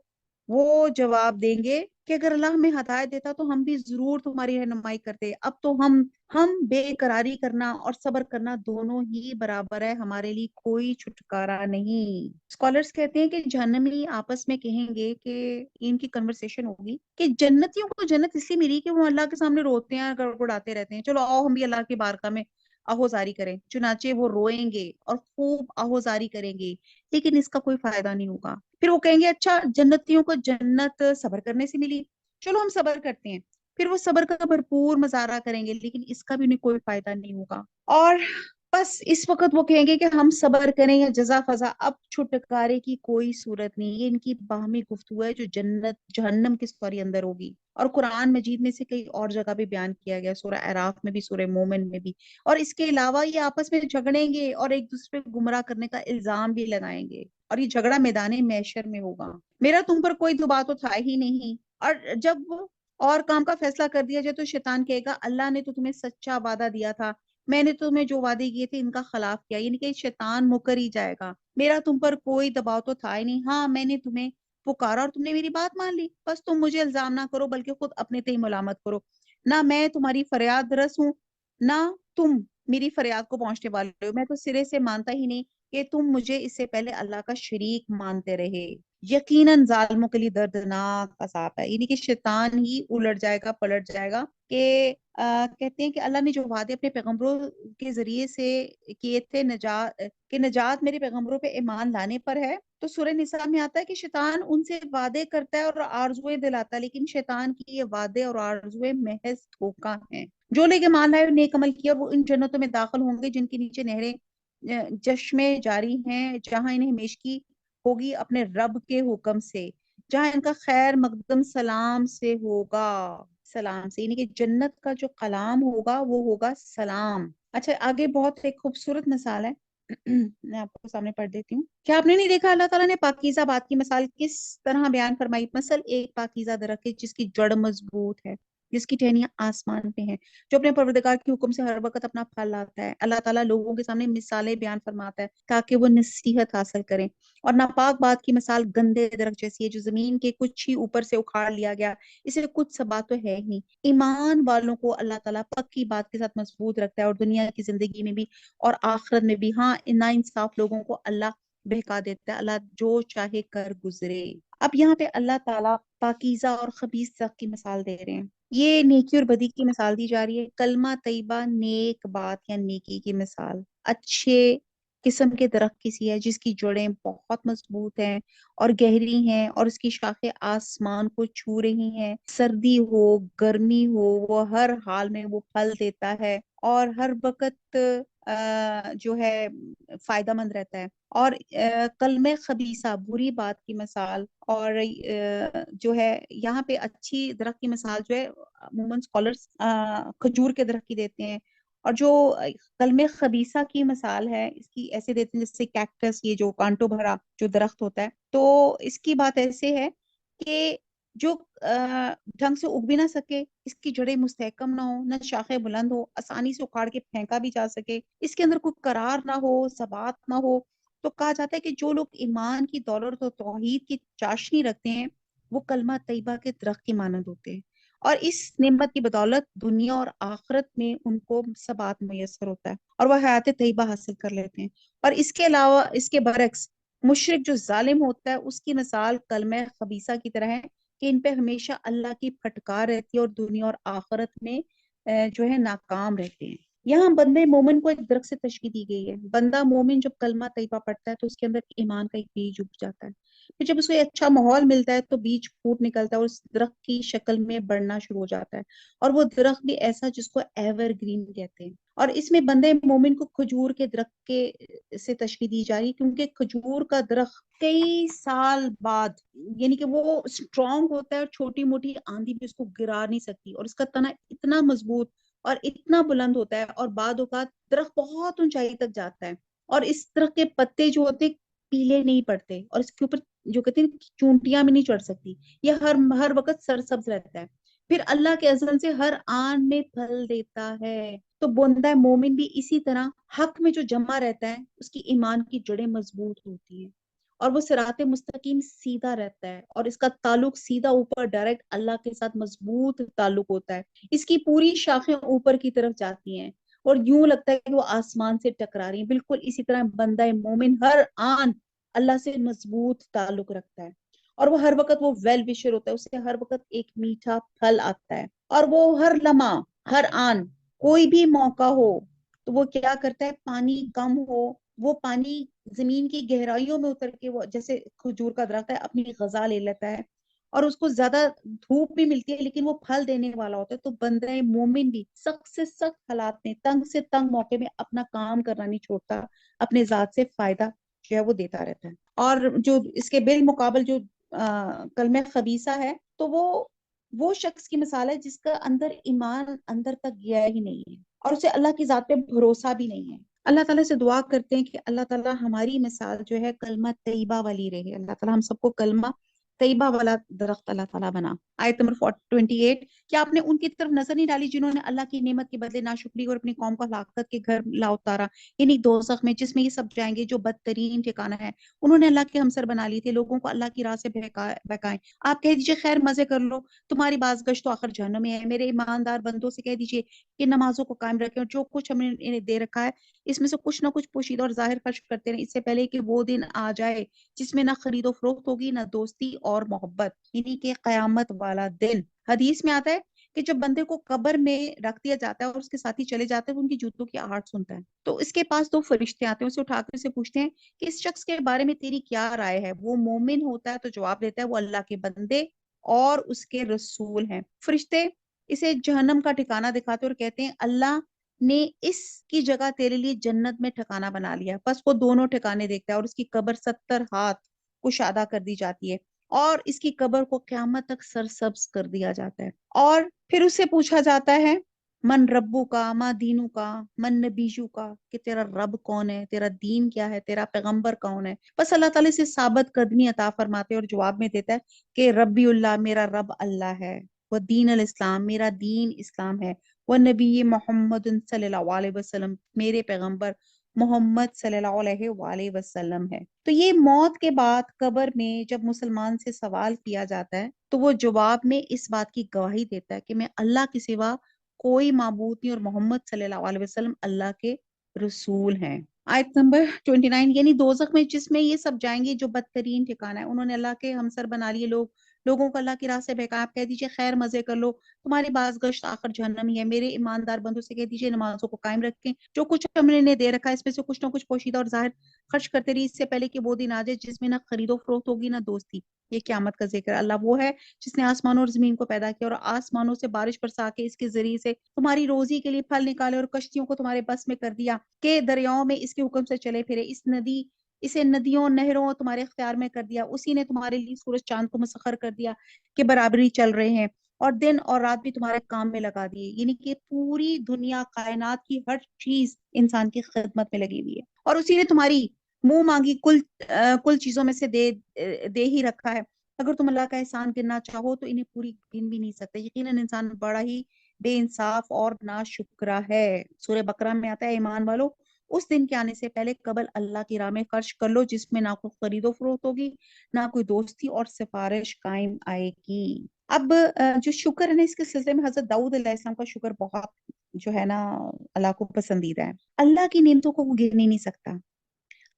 وہ جواب دیں گے کہ اگر اللہ ہمیں ہدایت دیتا تو ہم بھی ضرور تمہاری رہنمائی کرتے، اب تو ہم بے قراری کرنا اور صبر کرنا دونوں ہی برابر ہے، ہمارے لیے کوئی چھٹکارا نہیں۔ اسکالرز کہتے ہیں کہ جہنمی آپس میں کہیں گے کہ ان کی کنورسیشن ہوگی کہ جنتیوں کو جنت اس لیے ملی کہ وہ اللہ کے سامنے روتے ہیں، گڑگڑاتے رہتے ہیں، چلو آؤ ہم بھی اللہ کی بارگاہ میں آہوزاری کریں۔ چنانچہ وہ روئیں گے اور خوب آہوزاری کریں گے، لیکن اس کا کوئی فائدہ نہیں ہوگا۔ پھر وہ کہیں گے اچھا جنتیوں کو جنت صبر کرنے سے ملی، چلو ہم صبر کرتے ہیں۔ پھر وہ صبر کا بھرپور مظاہرہ کریں گے، لیکن اس کا بھی انہیں کوئی فائدہ نہیں ہوگا۔ اور بس اس وقت وہ کہیں گے کہ ہم صبر کریں یا جزا فضا، اب چھٹکارے کی کوئی صورت نہیں۔ یہ ان کی باہمی گفتگو ہے جو جہنم کے سوری اندر ہوگی، اور قرآن مجید میں سے کئی اور جگہ بھی بیان کیا گیا، سورہ اعراف میں بھی، سورہ مومن میں بھی۔ اور اس کے علاوہ یہ آپس میں جھگڑیں گے اور ایک دوسرے کو گمراہ کرنے کا الزام بھی لگائیں گے، اور یہ جھگڑا میدان محشر میں ہوگا۔ میرا تم پر کوئی دباؤ تو تھا ہی نہیں، اور جب اور کام کا فیصلہ کر دیا جائے تو شیطان کہے گا اللہ نے تو تمہیں سچا وعدہ دیا تھا، میں نے تمہیں جو وعدے کیے تھے ان کا خلاف کیا، یعنی کہ شیطان مکر ہی جائے گا۔ میرا تم پر کوئی دباؤ تو تھا ہی نہیں، ہاں میں نے تمہیں پکارا اور تم نے میری بات مان لی، بس تم مجھے الزام نہ کرو بلکہ خود اپنے تئیں ملامت کرو، نہ میں تمہاری فریاد رس ہوں نہ تم میری فریاد کو پہنچنے والے ہو، میں تو سرے سے مانتا ہی نہیں کہ تم مجھے اس سے پہلے اللہ کا شریک مانتے رہے۔ یقیناً ظالموں کے لیے دردناک عذاب ہے، یعنی کہ شیطان ہی الٹ جائے گا، پلٹ جائے گا کہ کہتے ہیں کہ اللہ نے جو وعدے اپنے پیغمبروں کے ذریعے سے کیے تھے، نجات میرے پیغمبروں پہ ایمان لانے پر ہے، تو سورہ نساء میں آتا ہے کہ شیطان ان سے وعدے کرتا ہے اور آرزویں دلاتا ہے، لیکن شیطان کی یہ وعدے اور آرزویں محض دھوکہ ہیں۔ جو لوگ ایمان لائے اور نیک عمل کیا وہ ان جنتوں میں داخل ہوں گے جن کے نیچے نہریں چشمے جاری ہیں، جہاں انہیں ہمیشگی ہوگی اپنے رب کے حکم سے، جہاں ان کا خیر مقدم سلام سے ہوگا، سلام سے، یعنی کہ جنت کا جو کلام ہوگا وہ ہوگا سلام۔ اچھا آگے بہت ایک خوبصورت مثال ہے، میں آپ کو سامنے پڑھ دیتی ہوں۔ کیا آپ نے نہیں دیکھا اللہ تعالیٰ نے پاکیزہ بات کی مثال کس طرح بیان فرمائی؟ مثل ایک پاکیزہ درخت ہے جس کی جڑ مضبوط ہے، جس کی ٹہنیاں آسمان پہ ہیں، جو اپنے پروردگار کے حکم سے ہر وقت اپنا پھل لاتا ہے۔ اللہ تعالیٰ لوگوں کے سامنے مثالیں بیان فرماتا ہے تاکہ وہ نصیحت حاصل کریں۔ اور ناپاک بات کی مثال گندے درخت جیسی ہے جو زمین کے کچھ ہی اوپر سے اکھاڑ لیا گیا، اسے کچھ ثبات تو ہے ہی۔ ایمان والوں کو اللہ تعالیٰ پکی بات کے ساتھ مضبوط رکھتا ہے، اور دنیا کی زندگی میں بھی اور آخرت میں بھی۔ ہاں نا انصاف لوگوں کو اللہ بہکا دیتا ہے اللہ جو چاہے کر گزرے۔ اب یہاں پہ اللہ تعالیٰ پاکیزہ اور خبیث درخت کی مثال دے رہے ہیں۔ یہ نیکی اور بدی کی مثال دی جا رہی ہے۔ کلمہ طیبہ نیک بات یا نیکی کی مثال اچھے قسم کے درخت کسی ہے جس کی جڑیں بہت مضبوط ہیں اور گہری ہیں اور اس کی شاخیں آسمان کو چھو رہی ہیں، سردی ہو گرمی ہو وہ ہر حال میں وہ پھل دیتا ہے اور ہر وقت جو ہے فائدہ مند رہتا ہے۔ اور کلمہ خبیثہ بری بات کی مثال، اور جو ہے یہاں پہ اچھی درخت کی مثال جو ہے عموماً اسکالرس کھجور کے درخت کی دیتے ہیں، اور جو کلمہ خبیثہ کی مثال ہے اس کی ایسے دیتے ہیں جیسے کیکٹس، یہ جو کانٹوں بھرا جو درخت ہوتا ہے، تو اس کی بات ایسے ہے کہ جو ڈھنگ سے اگ بھی نہ سکے، اس کی جڑیں مستحکم نہ ہو، نہ شاخیں بلند ہو، آسانی سے اکھاڑ کے پھینکا بھی جا سکے، اس کے اندر کوئی قرار نہ ہو، ثبات نہ ہو، تو کہا جاتا ہے کہ جو لوگ ایمان کی دولت اور توحید کی چاشنی رکھتے ہیں وہ کلمہ طیبہ کے درخت کی مانند ہوتے ہیں، اور اس نعمت کی بدولت دنیا اور آخرت میں ان کو ثبات میسر ہوتا ہے اور وہ حیات طیبہ حاصل کر لیتے ہیں۔ اور اس کے علاوہ اس کے برعکس مشرک جو ظالم ہوتا ہے اس کی مثال کلمہ خبیثہ کی طرح ہے کہ ان پہ ہمیشہ اللہ کی پھٹکار رہتی ہے اور دنیا اور آخرت میں جو ہے ناکام رہتے ہیں۔ یہاں بندے مومن کو ایک درخت سے تشبیہ دی گئی ہے۔ بندہ مومن جب کلمہ طیبہ پڑھتا ہے تو اس کے اندر ایمان کا ایک بیج اگ جاتا ہے، پھر جب اسے اچھا ماحول ملتا ہے تو بیج پھوٹ نکلتا ہے اور اس درخت کی شکل میں بڑھنا شروع ہو جاتا ہے، اور وہ درخت بھی ایسا جس کو ایور گرین کہتے ہیں۔ اور اس میں بندے مومن کو کھجور کے درخت کے سے تشبیہ دی جا رہی ہے، کیونکہ کھجور کا درخت کئی سال بعد یعنی کہ وہ اسٹرانگ ہوتا ہے اور چھوٹی موٹی آندھی بھی اس کو گرا نہیں سکتی، اور اس کا تنا اتنا مضبوط اور اتنا بلند ہوتا ہے، اور بعد اوقات درخت بہت اونچائی تک جاتا ہے، اور اس درخت کے پتے جو ہوتے پیلے نہیں پڑتے، اور اس کے اوپر جو کہتے ہیں چونٹیاں بھی نہیں چڑھ سکتی، یہ ہر وقت سرسبز رہتا ہے، پھر اللہ کے اذن سے ہر آن میں پھل دیتا ہے۔ تو بندہ مومن بھی اسی طرح حق میں جو جمع رہتا ہے اس کی ایمان کی جڑیں مضبوط ہوتی ہیں اور وہ صراط مستقیم سیدھا رہتا ہے، اور اس کا تعلق سیدھا اوپر ڈائریکٹ اللہ کے ساتھ مضبوط تعلق ہوتا ہے، اس کی پوری شاخیں اوپر کی طرف جاتی ہیں اور یوں لگتا ہے کہ وہ آسمان سے ٹکرا رہی ہیں۔ بالکل اسی طرح بندہ مومن ہر آن اللہ سے مضبوط تعلق رکھتا ہے، اور وہ ہر وقت وہ ویل وشر ہوتا ہے، اسے ہر وقت ایک میٹھا پھل آتا ہے، اور وہ ہر لمحہ ہر آن کوئی بھی موقع ہو تو وہ کیا کرتا ہے، پانی کم ہو وہ پانی زمین کی گہرائیوں میں اتر کے وہ جیسے کھجور کا درخت ہے اپنی غذا لے لیتا ہے، اور اس کو زیادہ دھوپ بھی ملتی ہے لیکن وہ پھل دینے والا ہوتا ہے۔ تو بندہ مومن بھی سخت سے سخت حالات میں، تنگ سے تنگ موقع میں اپنا کام کرنا نہیں چھوڑتا، اپنے ذات سے فائدہ جو ہے وہ دیتا رہتا ہے۔ اور جو اس کے بالمقابل جو کلمہ خبیثہ ہے تو وہ شخص کی مثال ہے جس کا اندر ایمان اندر تک گیا ہی نہیں ہے اور اسے اللہ کی ذات پہ بھروسہ بھی نہیں ہے۔ اللہ تعالیٰ سے دعا کرتے ہیں کہ اللہ تعالیٰ ہماری مثال جو ہے کلمہ طیبہ والی رہے، اللہ تعالیٰ ہم سب کو کلمہ طیبہ والا درخت اللہ تعالیٰ بنا۔ آیت نمبر 28، کیا آپ نے ان کی طرف نظر نہیں ڈالی جنہوں نے اللہ کی نعمت کے بدلے ناشکری اور اپنی قوم کو ہلاکت کے گھر لا اتارا، یعنی دوزخ میں جس میں یہ سب جائیں گے جو بدترین ٹھکانہ ہے۔ انہوں نے اللہ کے ہمسر بنا لیے تھے، لوگوں کو اللہ کی راہ سے بہکائیں۔ آپ کہہ دیجئے خیر مزے کر لو، تمہاری بازگشت تو آخر جہنم میں ہے۔ میرے ایماندار بندوں سے کہہ دیجئے کہ نمازوں کو قائم رکھیں اور جو کچھ ہم نے انہیں دے رکھا ہے اس میں سے کچھ نہ کچھ پوشیدہ اور ظاہر خرچ کرتے رہیں، اس سے پہلے کہ وہ دن آ جائے جس میں نہ خرید و فروخت ہوگی نہ دوستی اور محبت، یعنی کہ قیامت والا دن۔ حدیث میں آتا ہے کہ جب بندے کو قبر میں رکھ دیا جاتا ہے اور اس کے ساتھی چلے جاتے ہیں وہ ان کی جوتوں کی آہٹ سنتا ہے، تو اس کے پاس دو فرشتے آتے ہیں، اسے اٹھا کر اسے پوچھتے ہیں کہ اس شخص کے بارے میں تیری کیا رائے ہے؟ وہ مومن ہوتا ہے تو جواب دیتا ہے وہ اللہ کے بندے اور اس کے رسول ہیں۔ فرشتے اسے جہنم کا ٹھکانہ دکھاتے اور کہتے ہیں اللہ نے اس کی جگہ تیرے لیے جنت میں ٹھکانہ بنا لیا۔ بس وہ دونوں ٹھکانے دیکھتا ہے اور اس کی قبر 70 ہاتھ کشادہ کر دی جاتی ہے اور اس کی قبر کو قیامت تک سرسبز کر دیا جاتا ہے، اور پھر اس سے پوچھا جاتا ہے من ربو کا، ما دینو کا، من نبیجو کا، کہ تیرا رب کون ہے، تیرا دین کیا ہے، تیرا پیغمبر کون ہے۔ بس اللہ تعالیٰ سے ثابت قدمی عطا فرماتے اور جواب میں دیتا ہے کہ ربی اللہ، میرا رب اللہ ہے، وہ دین الاسلام، میرا دین اسلام ہے، وہ نبی محمد صلی اللہ علیہ وسلم، میرے پیغمبر محمد صلی اللہ علیہ وآلہ وسلم ہے۔ تو یہ موت کے بعد قبر میں جب مسلمان سے سوال کیا جاتا ہے تو وہ جواب میں اس بات کی گواہی دیتا ہے کہ میں اللہ کے سوا کوئی معبود نہیں اور محمد صلی اللہ علیہ وسلم اللہ کے رسول ہیں۔ آیت نمبر 29، یعنی دوزخ میں جس میں یہ سب جائیں گے جو بدترین ٹھکانہ ہے، انہوں نے اللہ کے ہمسر بنا لیے لوگوں کو اللہ کی راہ سے بہکایا۔ آپ کہہ دیجئے خیر مزے کر لو، تمہاری باز گشت آخر جہنم ہی ہے۔ میرے ایماندار بندوں سے کہہ دیجئے نمازوں کو قائم رکھیں، جو کچھ ہم نے انہیں دے رکھا ہے اس میں سے کچھ نہ کچھ پوشیدہ اور ظاہر خرچ کرتے رہی، اس سے پہلے کہ وہ دن آ جائے جس میں نہ خرید و فروخت ہوگی نہ دوستی۔ یہ قیامت کا ذکر ہے۔ اللہ وہ ہے جس نے آسمانوں اور زمین کو پیدا کیا اور آسمانوں سے بارش برسا کے اس کے ذریعے سے تمہاری روزی کے لیے پھل نکالے اور کشتیوں کو تمہارے بس میں کر دیا کہ دریاؤں میں اس کے حکم سے چلے پھرے۔ اسے ندیوں نہروں تمہارے اختیار میں کر دیا۔ اسی نے تمہارے لیے سورج چاند کو مسخر کر دیا کہ برابری چل رہے ہیں، اور دن اور رات بھی تمہارے کام میں لگا دیے۔ یعنی کہ پوری دنیا کائنات کی ہر چیز انسان کی خدمت میں لگی ہوئی ہے، اور اسی نے تمہاری منہ مانگی کل چیزوں میں سے دے ہی رکھا ہے۔ اگر تم اللہ کا احسان گننا چاہو تو انہیں پوری گن بھی نہیں سکتے۔ یقیناً انسان بڑا ہی بے انصاف اور ناشکرا ہے۔ سورہ بقرہ میں آتا ہے ایمان والو اس دن کے آنے سے پہلے قبل اللہ کی راہ میں خرچ کر لو جس میں نہ کوئی خرید و فروخت ہوگی نہ کوئی دوستی اور سفارش قائم آئے گی۔ اب جو شکر ہے نا، اس کے سلسلے میں حضرت داؤد علیہ السلام کا شکر بہت جو ہے نا اللہ کو پسندیدہ ہے۔ اللہ کی نعمتوں کو وہ گن ہی نہیں سکتا۔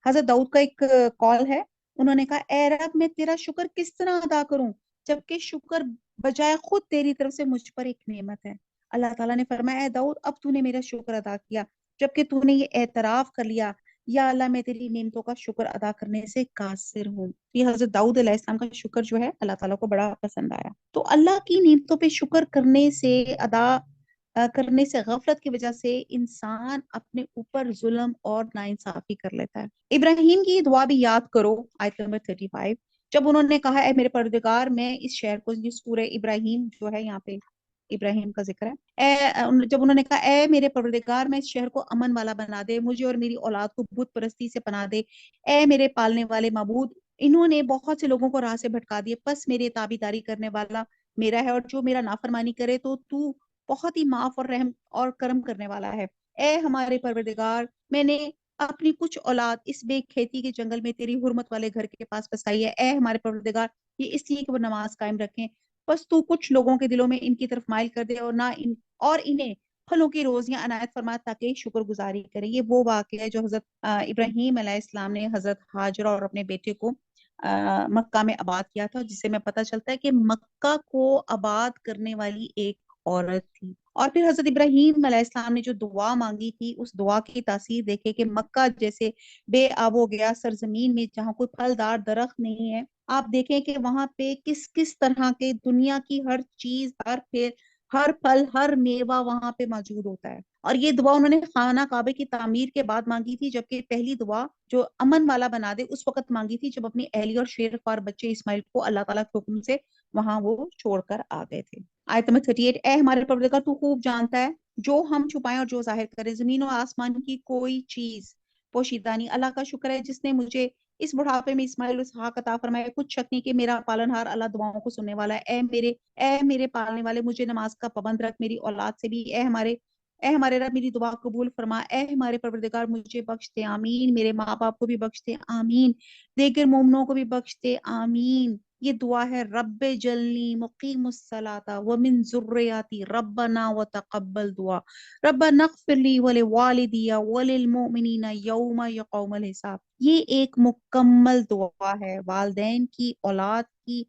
حضرت داؤد کا ایک کال ہے، انہوں نے کہا اے رب میں تیرا شکر کس طرح ادا کروں جبکہ شکر بجائے خود تیری طرف سے مجھ پر ایک نعمت ہے۔ اللہ تعالیٰ نے فرمایا اے داؤد اب تو نے میرا شکر ادا کیا جبکہ تو نے یہ اعتراف کر لیا یا اللہ میں تیری نعمتوں کا شکر ادا کرنے سے قاصر ہوں۔ یہ حضرت داؤد علیہ السلام کا شکر جو ہے اللہ تعالیٰ کو بڑا پسند آیا۔ تو اللہ کی نعمتوں پہ شکر کرنے سے غفلت کی وجہ سے انسان اپنے اوپر ظلم اور ناانصافی کر لیتا ہے۔ ابراہیم کی دعا بھی یاد کرو، آیت نمبر 35، جب انہوں نے کہا اے میرے پروردگار میں اس شہر کو، یہ سورہ ابراہیم جو ہے یہاں پہ ابراہیم کا ذکر ہے، جب انہوں نے کہا اے میرے پروردگار میں اس شہر کو امن والا بنا دے، مجھے اور میری اولاد کو بت پرستی سے پناہ دے، اے میرے پالنے والے معبود انہوں نے بہت سے لوگوں کو راہ سے بھٹکا دیے، پس میرے تابعداری کرنے والا میرا ہے اور جو میرا نافرمانی کرے تو بہت ہی معاف اور رحم اور کرم کرنے والا ہے۔ اے ہمارے پروردگار میں نے اپنی کچھ اولاد اس بے کھیتی کے جنگل میں تیری حرمت والے گھر کے پاس بسائی ہے۔ اے ہمارے پروردگار یہ اس لیے کہ وہ نماز قائم رکھیں، بس تو کچھ لوگوں کے دلوں میں ان کی طرف مائل کر دے اور انہیں پھلوں کی روزیاں عنایت فرما تاکہ شکر گزاری کریں۔ یہ وہ واقعہ ہے جو حضرت ابراہیم علیہ السلام نے حضرت ہاجرہ اور اپنے بیٹے کو مکہ میں آباد کیا تھا، جس سے میں پتہ چلتا ہے کہ مکہ کو آباد کرنے والی ایک عورت تھی۔ اور پھر حضرت ابراہیم علیہ السلام نے جو دعا مانگی تھی اس دعا کی تاثیر دیکھے کہ مکہ جیسے بے آب و گیا سرزمین میں جہاں کوئی پھلدار درخت نہیں ہے، آپ دیکھیں کہ وہاں پہ کس طرح کے دنیا کی ہر چیز، ہر پھل ہر میوہ وہاں پہ موجود ہوتا ہے۔ اور یہ دعا انہوں نے خانہ کعبے کی تعمیر کے بعد مانگی تھی، جبکہ پہلی دعا جو امن والا بنا دے اس وقت مانگی تھی جب اپنی اہلیہ اور شیر خوار بچے اسماعیل کو اللہ تعالیٰ کے حکم سے وہاں وہ چھوڑ کر آ گئے تھے۔ آیت نمبر 38، اے ہمارے پروردگار تو خوب جانتا ہے جو ہم چھپائیں اور جو ظاہر کریں، زمین و آسمان کی کوئی چیز پوشیدہ نہیں۔ اللہ کا شکر ہے جس نے مجھے اس بڑھاپے میں اسماعیل و اسحاق عطا فرمایا، کچھ شک نہیں کہ میرا پالنہار اللہ دعاؤں کو سننے والا ہے۔ اے میرے پالنے والے مجھے نماز کا پابند رکھ، میری اولاد سے بھی۔ اے ہمارے رب میری دعا قبول فرما، اے ہمارے پروردگار مجھے بخش دے، آمین۔ میرے ماں باپ کو بھی بخش دے، آمین۔ دیگر مومنوں کو بھی بخش دے، آمین۔ یہ دعا ہے رب جلنی مقیم الصلاۃ ومن ذریاتی ربنا وتقبل دعا ربنا اغفر لی ولوالدی وللمؤمنین یوم یقوم الحساب۔ یہ ایک مکمل دعا ہے والدین کی، اولاد کی،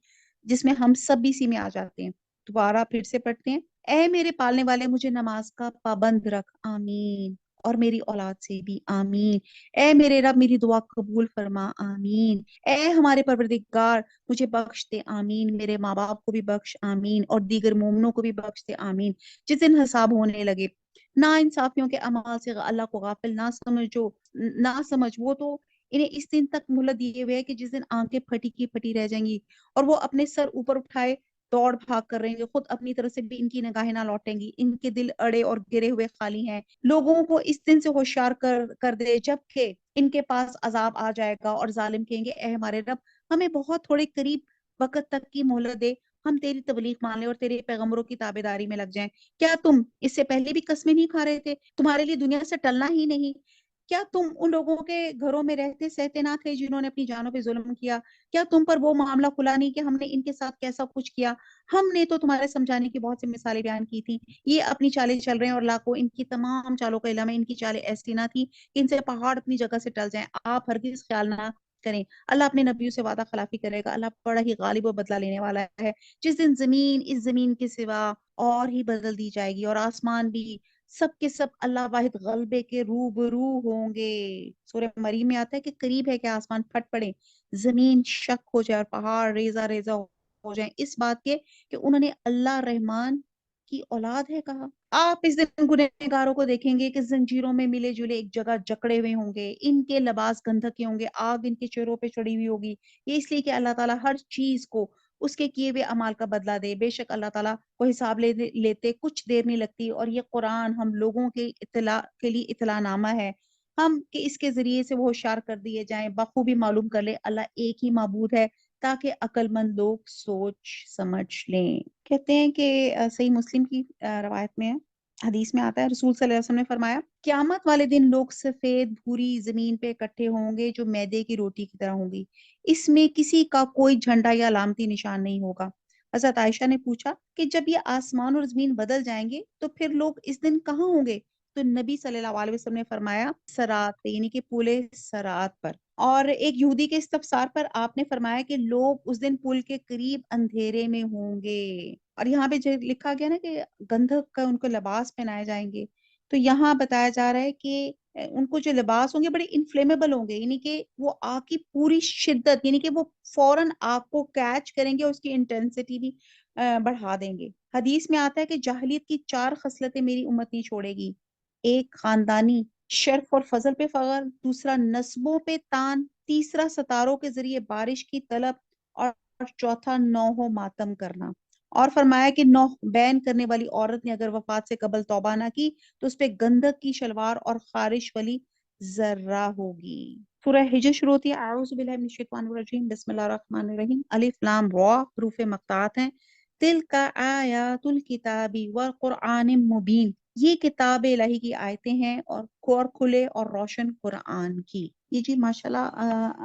جس میں ہم سب اسی میں آ جاتے ہیں۔ دوبارہ پھر سے پڑھتے ہیں، اے میرے پالنے والے مجھے نماز کا پابند رکھ، آمین، اور میری اولاد سے بھی، آمین۔ اے میرے رب میری دعا قبول فرما، آمین۔ اے ہمارے پروردگار مجھے بخش دے، آمین۔ میرے ماں باپ کو بھی بخش، آمین، اور دیگر مومنوں کو بھی بخش دے، آمین۔ جس دن حساب ہونے لگے، نا انصافیوں کے اعمال سے اللہ کو غافل نہ سمجھ وہ تو انہیں اس دن تک مہلت دیے ہوئے ہے کہ جس دن آنکھیں پھٹی کی پھٹی رہ جائیں گی اور وہ اپنے سر اوپر اٹھائے دوڑ بھاگ کر رہیں گے، خود اپنی طرف سے بھی ان کی نگاہیں نہ لوٹیں گی، ان کے دل اڑے اور گرے ہوئے خالی ہیں۔ لوگوں کو اس دن سے ہوشیار کر دے جبکہ ان کے پاس عذاب آ جائے گا اور ظالم کہیں گے اے ہمارے رب ہمیں بہت تھوڑے قریب وقت تک کی مہلت دے، ہم تیری تبلیغ مان لیں اور تیرے پیغمبروں کی تابعداری میں لگ جائیں۔ کیا تم اس سے پہلے بھی قسمیں نہیں کھا رہے تھے؟ تمہارے لیے دنیا سے ٹلنا ہی نہیں کیا تم ان لوگوں کے گھروں میں رہتے سہتے نہ تھے جنہوں نے اپنی جانوں پہ ظلم کیا؟ کیا تم پر وہ معاملہ کھلا نہیں کہ ہم نے ان کے ساتھ کیسا کچھ کیا؟ ہم نے تو تمہارے سمجھانے کی بہت سی مثالیں بیان کی تھی، یہ اپنی چالیں چل رہے ہیں اور لاکھوں ان کی تمام چالوں کا علم ہے۔ ان کی چالیں ایسی نہ تھی کہ ان سے پہاڑ اپنی جگہ سے ٹل جائیں۔ آپ ہرگز خیال نہ کریں، اللہ اپنے نبیوں سے وعدہ خلافی کرے گا، اللہ بڑا ہی غالب و بدلہ لینے والا ہے۔ جس دن زمین اس زمین کے سوا اور ہی بدل دی جائے گی اور آسمان بھی، سب کے سب اللہ واحد غلبے کے روبرو ہوں گے۔ سورہ مریم میں آتا ہے کہ قریب ہے کہ آسمان پھٹ پڑے، زمین شک ہو جائے اور پہاڑ ریزہ ریزہ ہو جائیں اس بات کے کہ انہوں نے اللہ رحمان کی اولاد ہے کہا۔ آپ اس دن گنہگاروں کو دیکھیں گے کہ زنجیروں میں ملے جلے ایک جگہ جکڑے ہوئے ہوں گے، ان کے لباس گندھک کے ہوں گے، آگ ان کے چہروں پہ چڑھی ہوئی ہوگی۔ یہ اس لیے کہ اللہ تعالیٰ ہر چیز کو اس کے کیے ہوئے اعمال کا بدلہ دے۔ بے شک اللہ تعالیٰ کو حساب لیتے کچھ دیر نہیں لگتی، اور یہ قرآن ہم لوگوں کے اطلاع کے لیے اطلاع نامہ ہے، ہم کہ اس کے ذریعے سے وہ ہوشیار کر دیے جائیں، بخوبی معلوم کر لے اللہ ایک ہی معبود ہے، تاکہ عقل مند لوگ سوچ سمجھ لیں۔ کہتے ہیں کہ صحیح مسلم کی روایت میں ہے، حدیث میں آتا ہے، رسول صلی اللہ علیہ وسلم نے فرمایا قیامت والے دن لوگ سفید بھوری زمین پہ اکٹھے ہوں گے جو میدے کی روٹی کی طرح ہوں گی، اس میں کسی کا کوئی جھنڈا یا علامتی نشان نہیں ہوگا۔ حضرت عائشہ نے پوچھا کہ جب یہ آسمان اور زمین بدل جائیں گے تو پھر لوگ اس دن کہاں ہوں گے؟ تو نبی صلی اللہ علیہ وسلم نے فرمایا سرات پہ، یعنی کہ پورے سرات پر۔ اور ایک یہودی کے استفسار پر آپ نے فرمایا کہ لوگ اس دن پل کے قریب اندھیرے میں ہوں گے۔ اور یہاں پہ جو لکھا گیا نا کہ گندھک کا ان کو لباس پہنائے جائیں گے، تو یہاں بتایا جا رہا ہے کہ ان کو جو لباس ہوں گے بڑے انفلیمیبل ہوں گے، یعنی کہ وہ آگ کی پوری شدت، یعنی کہ وہ فوراً آگ کو کیچ کریں گے اور اس کی انٹینسٹی بھی بڑھا دیں گے۔ حدیث میں آتا ہے کہ جاہلیت کی 4 خصلتیں میری امت نہیں چھوڑے گی: ایک خاندانی شرف اور فضل پہ فخر، دوسرا نسبوں پہ تان، تیسرا ستاروں کے ذریعے بارش کی طلب، اور چوتھا نوح و ماتم کرنا۔ اور فرمایا کہ نوح بین کرنے والی عورت نے اگر وفات سے قبل توبہ نہ کی تو اس پہ گندک کی شلوار اور خارش والی ذرہ ہوگی۔ سورہ ہجر شروع ہوتی ہے اعوذ باللہ من الشیطان الرجیم بسم اللہ الرحمن الرحیم، الف لام را حروف مقطعات ہیں، تلک آیات الکتاب والقرآن مبین، یہ کتاب الہی کی آیتیں ہیں اور کھلے اور روشن قرآن کی۔ یہ جی ماشاءاللہ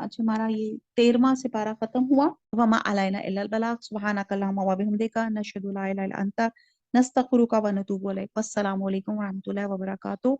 آج ہمارا یہ 13واں سپارہ ختم ہوا۔ وما علینا الا البلاغ، سبحانک اللہم وبحمدک، نشہد لا الہ الا انت، نستغفرک ونتوب الیک۔ والسلام علیکم ورحمۃ اللہ وبرکاتہ۔